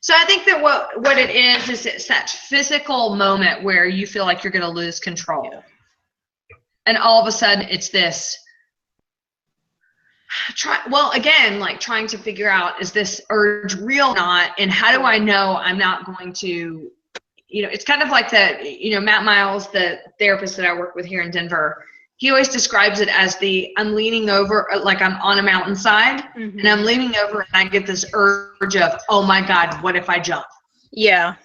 So I think that what it is it's that physical moment where you feel like you're going to lose control. And all of a sudden it's this, trying to figure out, is this urge real or not? And how do I know I'm not going to, it's kind of like Matt Miles, the therapist that I work with here in Denver, he always describes it as I'm leaning over, like I'm on a mountainside, and I'm leaning over and I get this urge of, oh my God, what if I jump? Yeah.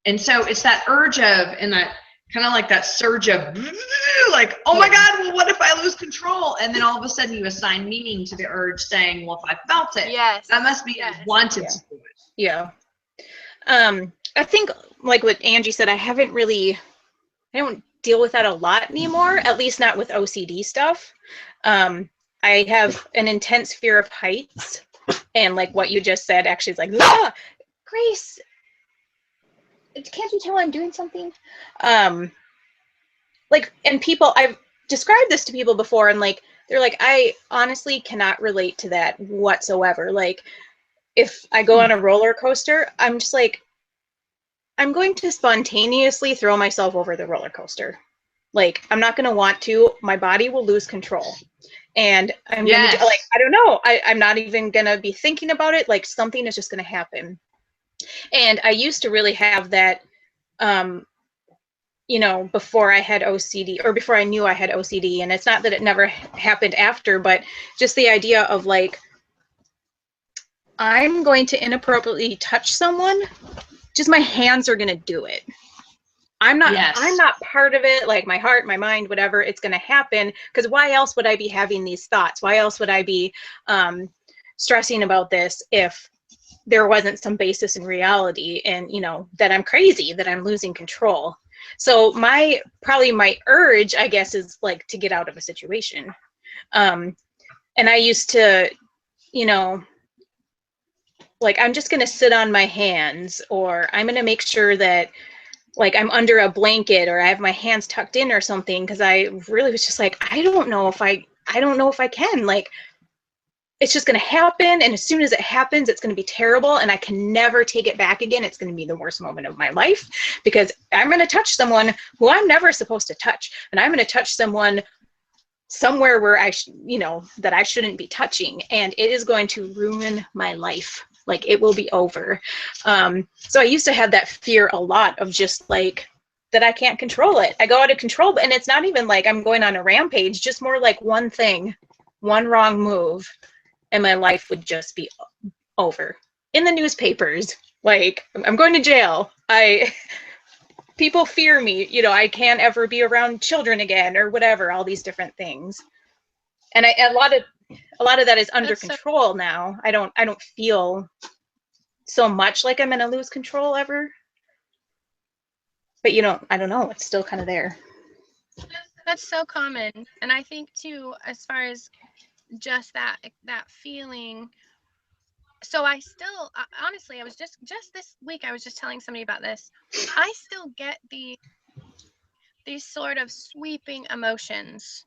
And so it's that urge of, and that kind of like that surge of, like, oh my God, well, what if I lose control? And then all of a sudden you assign meaning to the urge, saying, well, if I felt it, that must be I wanted to do it. Yeah. I think, like what Angie said, I don't deal with that a lot anymore, at least not with OCD stuff. I have an intense fear of heights, and like what you just said actually is like, Grace, can't you tell I'm doing something? And people, I've described this to people before, and like, they're like, I honestly cannot relate to that whatsoever. Like, if I go on a roller coaster, I'm just like, I'm going to spontaneously throw myself over the roller coaster. Like, I'm not going to want to. My body will lose control. And I'm going to, like, I don't know. I'm not even going to be thinking about it. Like, something is just going to happen. And I used to really have that, you know, before I had OCD, or before I knew I had OCD. And it's not that it never happened after, but just the idea of like, I'm going to inappropriately touch someone, just my hands are going to do it. I'm not part of it, like my heart, my mind, whatever, it's going to happen. Because why else would I be having these thoughts? Why else would I be stressing about this if there wasn't some basis in reality, and, you know, that I'm crazy, that I'm losing control? So probably my urge, I guess, is like to get out of a situation. And I used to, you know, like, I'm just going to sit on my hands, or I'm going to make sure that, like, I'm under a blanket, or I have my hands tucked in or something, because I really was just like, I don't know if I can. Like, it's just going to happen, and as soon as it happens, it's going to be terrible, and I can never take it back again. It's going to be the worst moment of my life, because I'm going to touch someone who I'm never supposed to touch, and I'm going to touch someone somewhere where that I shouldn't be touching, and it is going to ruin my life. Like, it will be over. So I used to have that fear a lot, of just like, that I can't control it. I go out of control, and it's not even like I'm going on a rampage, just more like one wrong move, and my life would just be over. In the newspapers, like, I'm going to jail. People fear me, you know, I can't ever be around children again, or whatever, all these different things. And a lot of that is under control now. I don't feel so much like I'm gonna lose control ever. But I don't know, it's still kind of there. That's so common. And I think too, as far as just that feeling, so I still, honestly, I was just this week, I was just telling somebody about this. I still get these sort of sweeping emotions.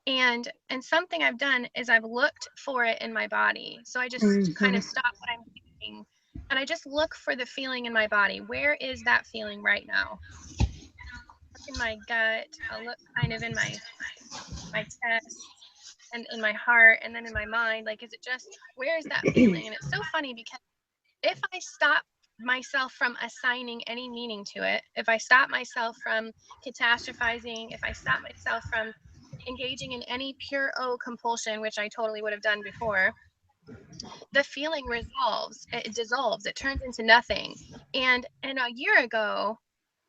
And something I've done is I've looked for it in my body. So I just kind of stop what I'm thinking, and I just look for the feeling in my body. Where is that feeling right now? In my gut. I'll look kind of in my chest, and in my heart, and then in my mind. Like, is it just, where is that feeling? And it's so funny, because if I stop myself from assigning any meaning to it, if I stop myself from catastrophizing, if I stop myself from engaging in any pure O compulsion, which I totally would have done before, the feeling resolves, it dissolves, it turns into nothing. And a year ago,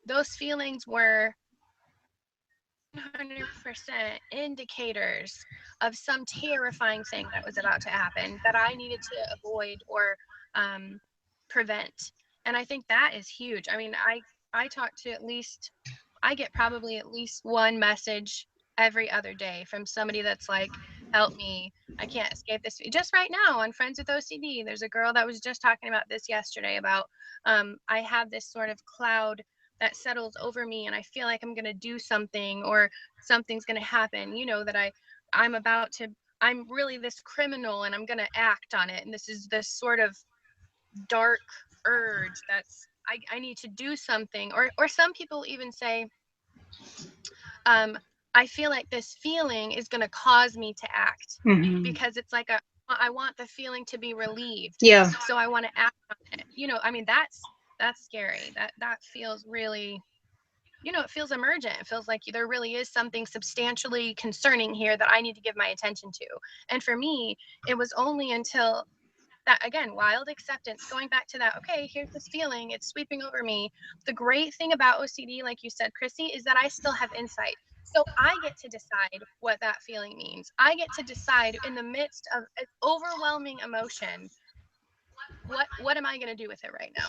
those feelings were 100% indicators of some terrifying thing that was about to happen that I needed to avoid or prevent. And I think that is huge. I mean, I talk to I get probably at least one message every other day from somebody that's like, help me, I can't escape this. Just right now on Friends with OCD, there's a girl that was just talking about this yesterday, about I have this sort of cloud that settles over me, and I feel like I'm going to do something, or something's going to happen, that I'm really this criminal, and I'm going to act on it. And this is this sort of dark urge that's, I need to do something. Or some people even say, I feel like this feeling is going to cause me to act, because it's like I want the feeling to be relieved. Yeah. So I want to act on it. I mean, that's scary. That feels really, it feels emergent. It feels like there really is something substantially concerning here that I need to give my attention to. And for me, it was only until that, again, wild acceptance, going back to that, okay, here's this feeling, it's sweeping over me. The great thing about OCD, like you said, Chrissy, is that I still have insight. So I get to decide what that feeling means. I get to decide, in the midst of an overwhelming emotion, what am I going to do with it right now?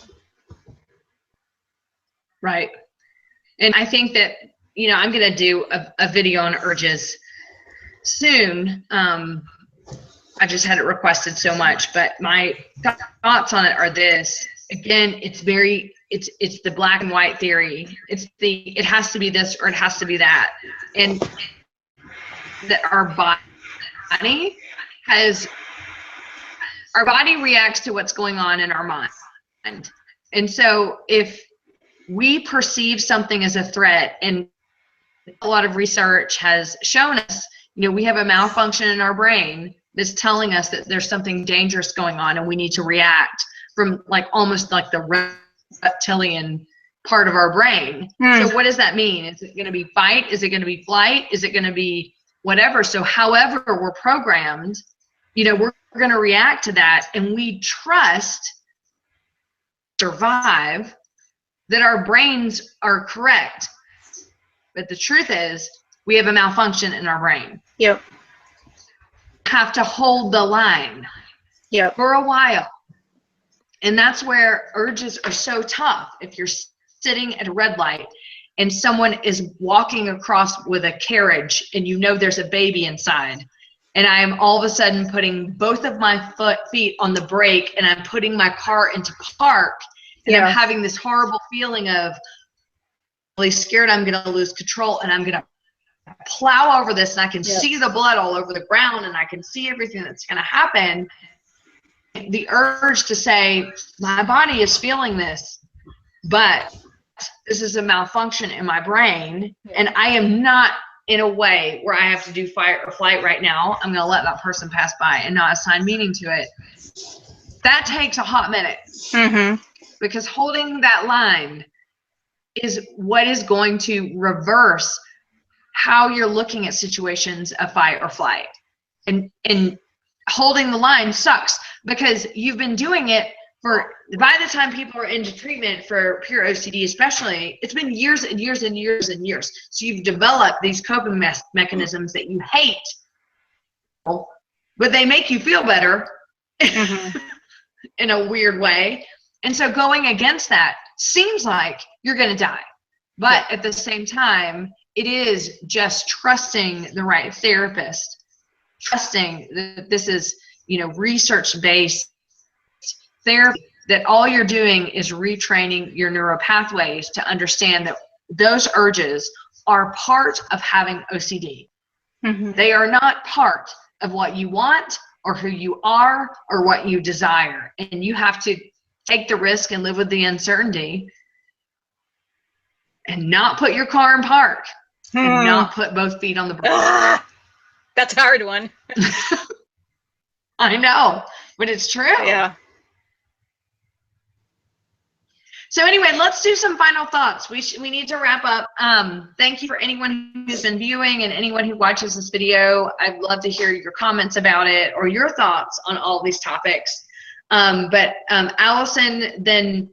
Right. And I think that, I'm going to do a video on urges soon. I just had it requested so much, but my thoughts on it are this. Again, it's the black and white theory. It has to be this, or it has to be that. And that our body reacts to what's going on in our mind. And so if we perceive something as a threat, and a lot of research has shown us, we have a malfunction in our brain that's telling us that there's something dangerous going on and we need to react. from like almost like the reptilian part of our brain. So what does that mean? Is it going to be fight? Is it going to be flight? Is it going to be whatever? So however we're programmed, you know, we're going to react to that, and we trust, survive, that our brains are correct. But the truth is, we have a malfunction in our brain. Yep. Have to hold the line. Yep. For a while. And that's where urges are so tough. If you're sitting at a red light and someone is walking across with a carriage and you know there's a baby inside, and I am all of a sudden putting both of my feet on the brake, and I'm putting my car into park, and I'm having this horrible feeling of really scared I'm going to lose control, and I'm going to plow over this, and I can see the blood all over the ground, and I can see everything that's going to happen. The urge to say, my body is feeling this, but this is a malfunction in my brain, and I am not in a way where I have to do fight or flight right now. I'm going to let that person pass by and not assign meaning to it. That takes a hot minute. Because holding that line is what is going to reverse how you're looking at situations of fight or flight. And holding the line sucks, because you've been doing it for, by the time people are into treatment for pure OCD especially, it's been years and years and years and years. So you've developed these coping mechanisms that you hate, but they make you feel better in a weird way. And so going against that seems like you're going to die. But at the same time, it is just trusting the right therapist, trusting that this is, you know, research-based therapy, that all you're doing is retraining your neural pathways to understand that those urges are part of having OCD. They are not part of what you want or who you are or what you desire. And you have to take the risk and live with the uncertainty and not put your car in park and not put both feet on the brake. That's a hard one. I know, but it's true. Yeah. So anyway, let's do some final thoughts. We need to wrap up. Thank you for anyone who's been viewing and anyone who watches this video. I'd love to hear your comments about it or your thoughts on all these topics. But Alison, then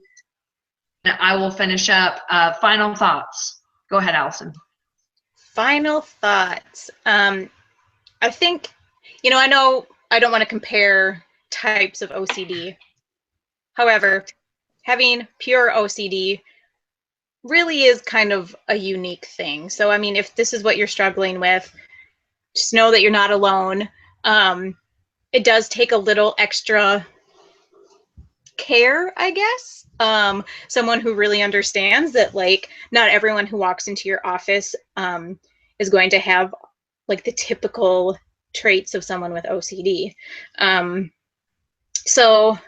I will finish up. Final thoughts. Go ahead, Alison. Final thoughts. I think, you know, I know I don't want to compare types of OCD. However, having pure OCD really is kind of a unique thing. So, I mean, if this is what you're struggling with, just know that you're not alone. It does take a little extra care, I guess. Someone who really understands that, like, not everyone who walks into your office is going to have like the typical traits of someone with OCD. So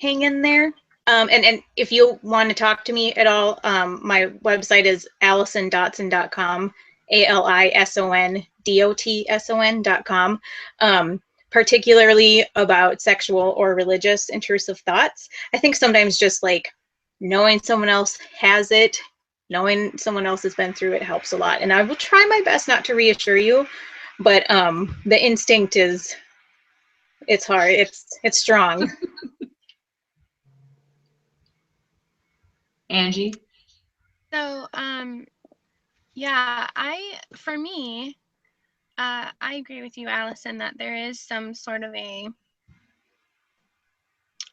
hang in there. And if you want to talk to me at all, my website is alisondotson.com, ALISONDOTSON.com. Particularly about sexual or religious intrusive thoughts. I think sometimes just like knowing someone else has it, knowing someone else has been through it helps a lot. And I will try my best not to reassure you, but the instinct is, it's hard, it's strong. Angie? So, yeah, for me, I agree with you, Alison, that there is some sort of a,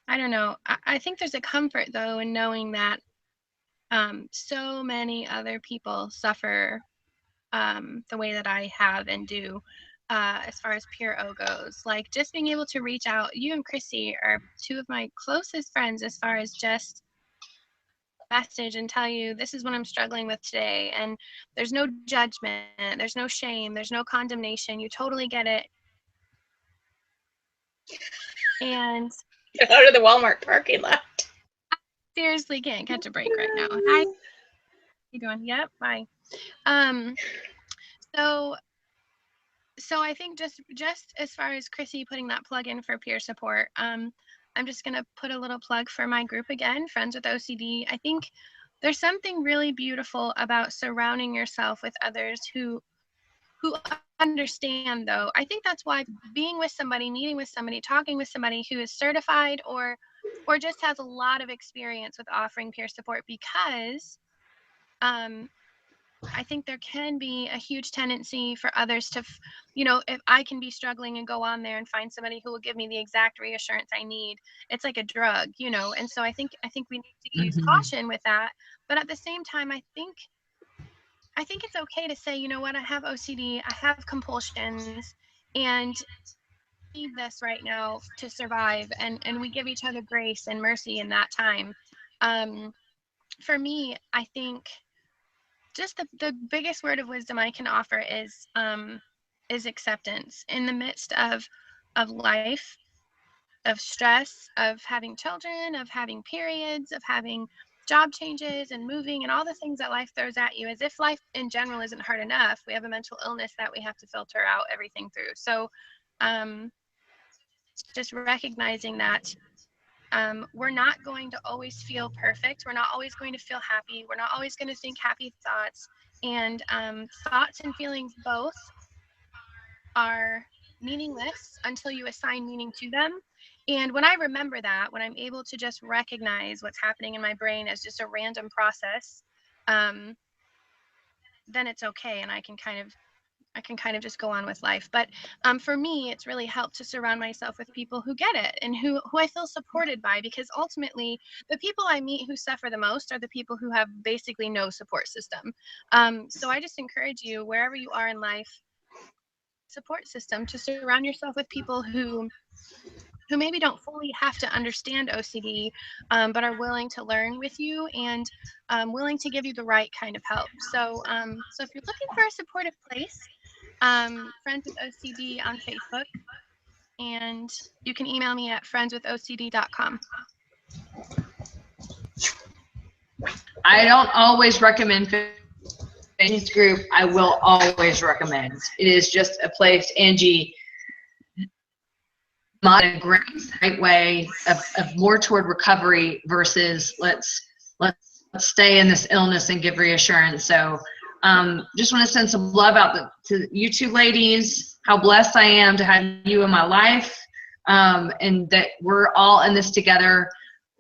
I don't know, I think there's a comfort, though, in knowing that so many other people suffer the way that I have and do as far as Pure O goes. Like, just being able to reach out, you and Chrissie are two of my closest friends as far as just message and tell you this is what I'm struggling with today, and there's no judgment, there's no shame, there's no condemnation, you totally get it. And out of the Walmart parking lot. I seriously can't catch a break right now. Hi, how you doing? Yep, bye. So I think just as far as Chrissie putting that plug in for peer support, I'm just going to put a little plug for my group again, Friends with OCD. I think there's something really beautiful about surrounding yourself with others who understand, though. I think that's why being with somebody, meeting with somebody, talking with somebody who is certified or just has a lot of experience with offering peer support, because I think there can be a huge tendency for others to, you know, if I can be struggling and go on there and find somebody who will give me the exact reassurance I need, it's like a drug, you know. And so I think we need to use caution with that. But at the same time, I think it's okay to say, you know what, I have OCD, I have compulsions, and I need this right now to survive. And we give each other grace and mercy in that time. For me, I think just the biggest word of wisdom I can offer is acceptance in the midst of life, of stress, of having children, of having periods, of having job changes and moving and all the things that life throws at you. As if life in general isn't hard enough, we have a mental illness that we have to filter out everything through. So just recognizing that we're not going to always feel perfect. We're not always going to feel happy. We're not always going to think happy thoughts. And thoughts and feelings both are meaningless until you assign meaning to them. And when I remember that, when I'm able to just recognize what's happening in my brain as just a random process, then it's okay, and I can kind of just go on with life. But for me, it's really helped to surround myself with people who get it and who I feel supported by, because ultimately the people I meet who suffer the most are the people who have basically no support system. So I just encourage you, wherever you are in life, support system, to surround yourself with people who maybe don't fully have to understand OCD, but are willing to learn with you and willing to give you the right kind of help. So if you're looking for a supportive place, Friends with OCD on Facebook, and you can email me at friendswithocd.com. I don't always recommend this group. I will always recommend. It is just a place, Angie, not a great way of more toward recovery versus let's stay in this illness and give reassurance. So just want to send some love out to you two ladies, how blessed I am to have you in my life, and that we're all in this together.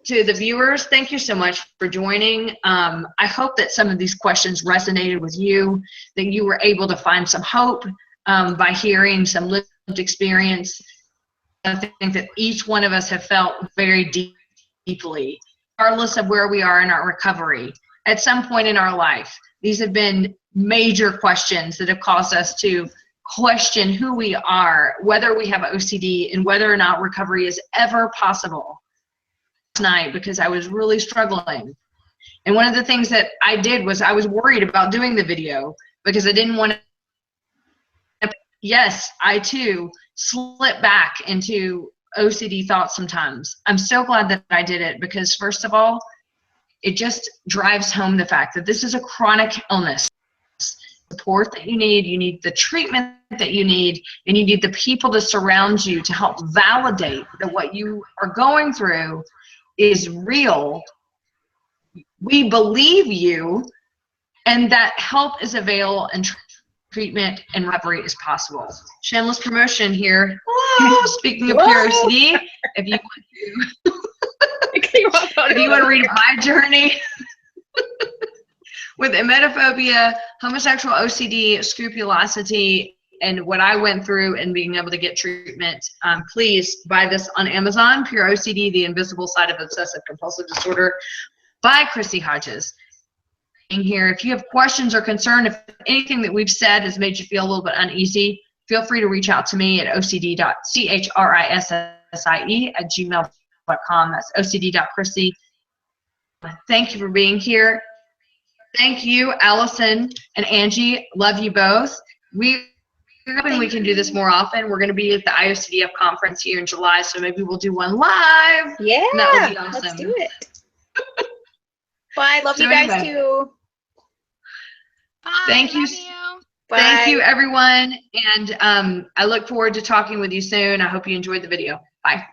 To the viewers, thank you so much for joining. I hope that some of these questions resonated with you, that you were able to find some hope by hearing some lived experience. I think that each one of us have felt very deeply, regardless of where we are in our recovery. At some point in our life, these have been major questions that have caused us to question who we are, whether we have OCD, and whether or not recovery is ever possible. Night, because I was really struggling. And one of the things that I did was I was worried about doing the video because I didn't want to. Yes, I too slip back into OCD thoughts sometimes. I'm so glad that I did it, because first of all, it just drives home the fact that this is a chronic illness. Support that you need the treatment that you need, and you need the people to surround you to help validate that what you are going through is real. We believe you, and that help is available, and treatment and recovery is possible. Shameless promotion here. Speaking of Pure OCD, if you want to read my journey with emetophobia, homosexual OCD, scrupulosity, and what I went through and being able to get treatment, please buy this on Amazon, Pure OCD, The Invisible Side of Obsessive Compulsive Disorder by Chrissie Hodges. Here, if you have questions or concern, if anything that we've said has made you feel a little bit uneasy, feel free to reach out to me at ocd.chrissie@gmail.com. That's ocd.chrissie. Thank you for being here. Thank you, Allison and Angie. Love you both. We're hoping we can do this more often. We're going to be at the IOCDF conference here in July, so maybe we'll do one live. Yeah, that would be awesome. Let's do it. Well, I love you guys too. Bye. Thank you. Bye. Thank you, everyone. And I look forward to talking with you soon. I hope you enjoyed the video. Bye.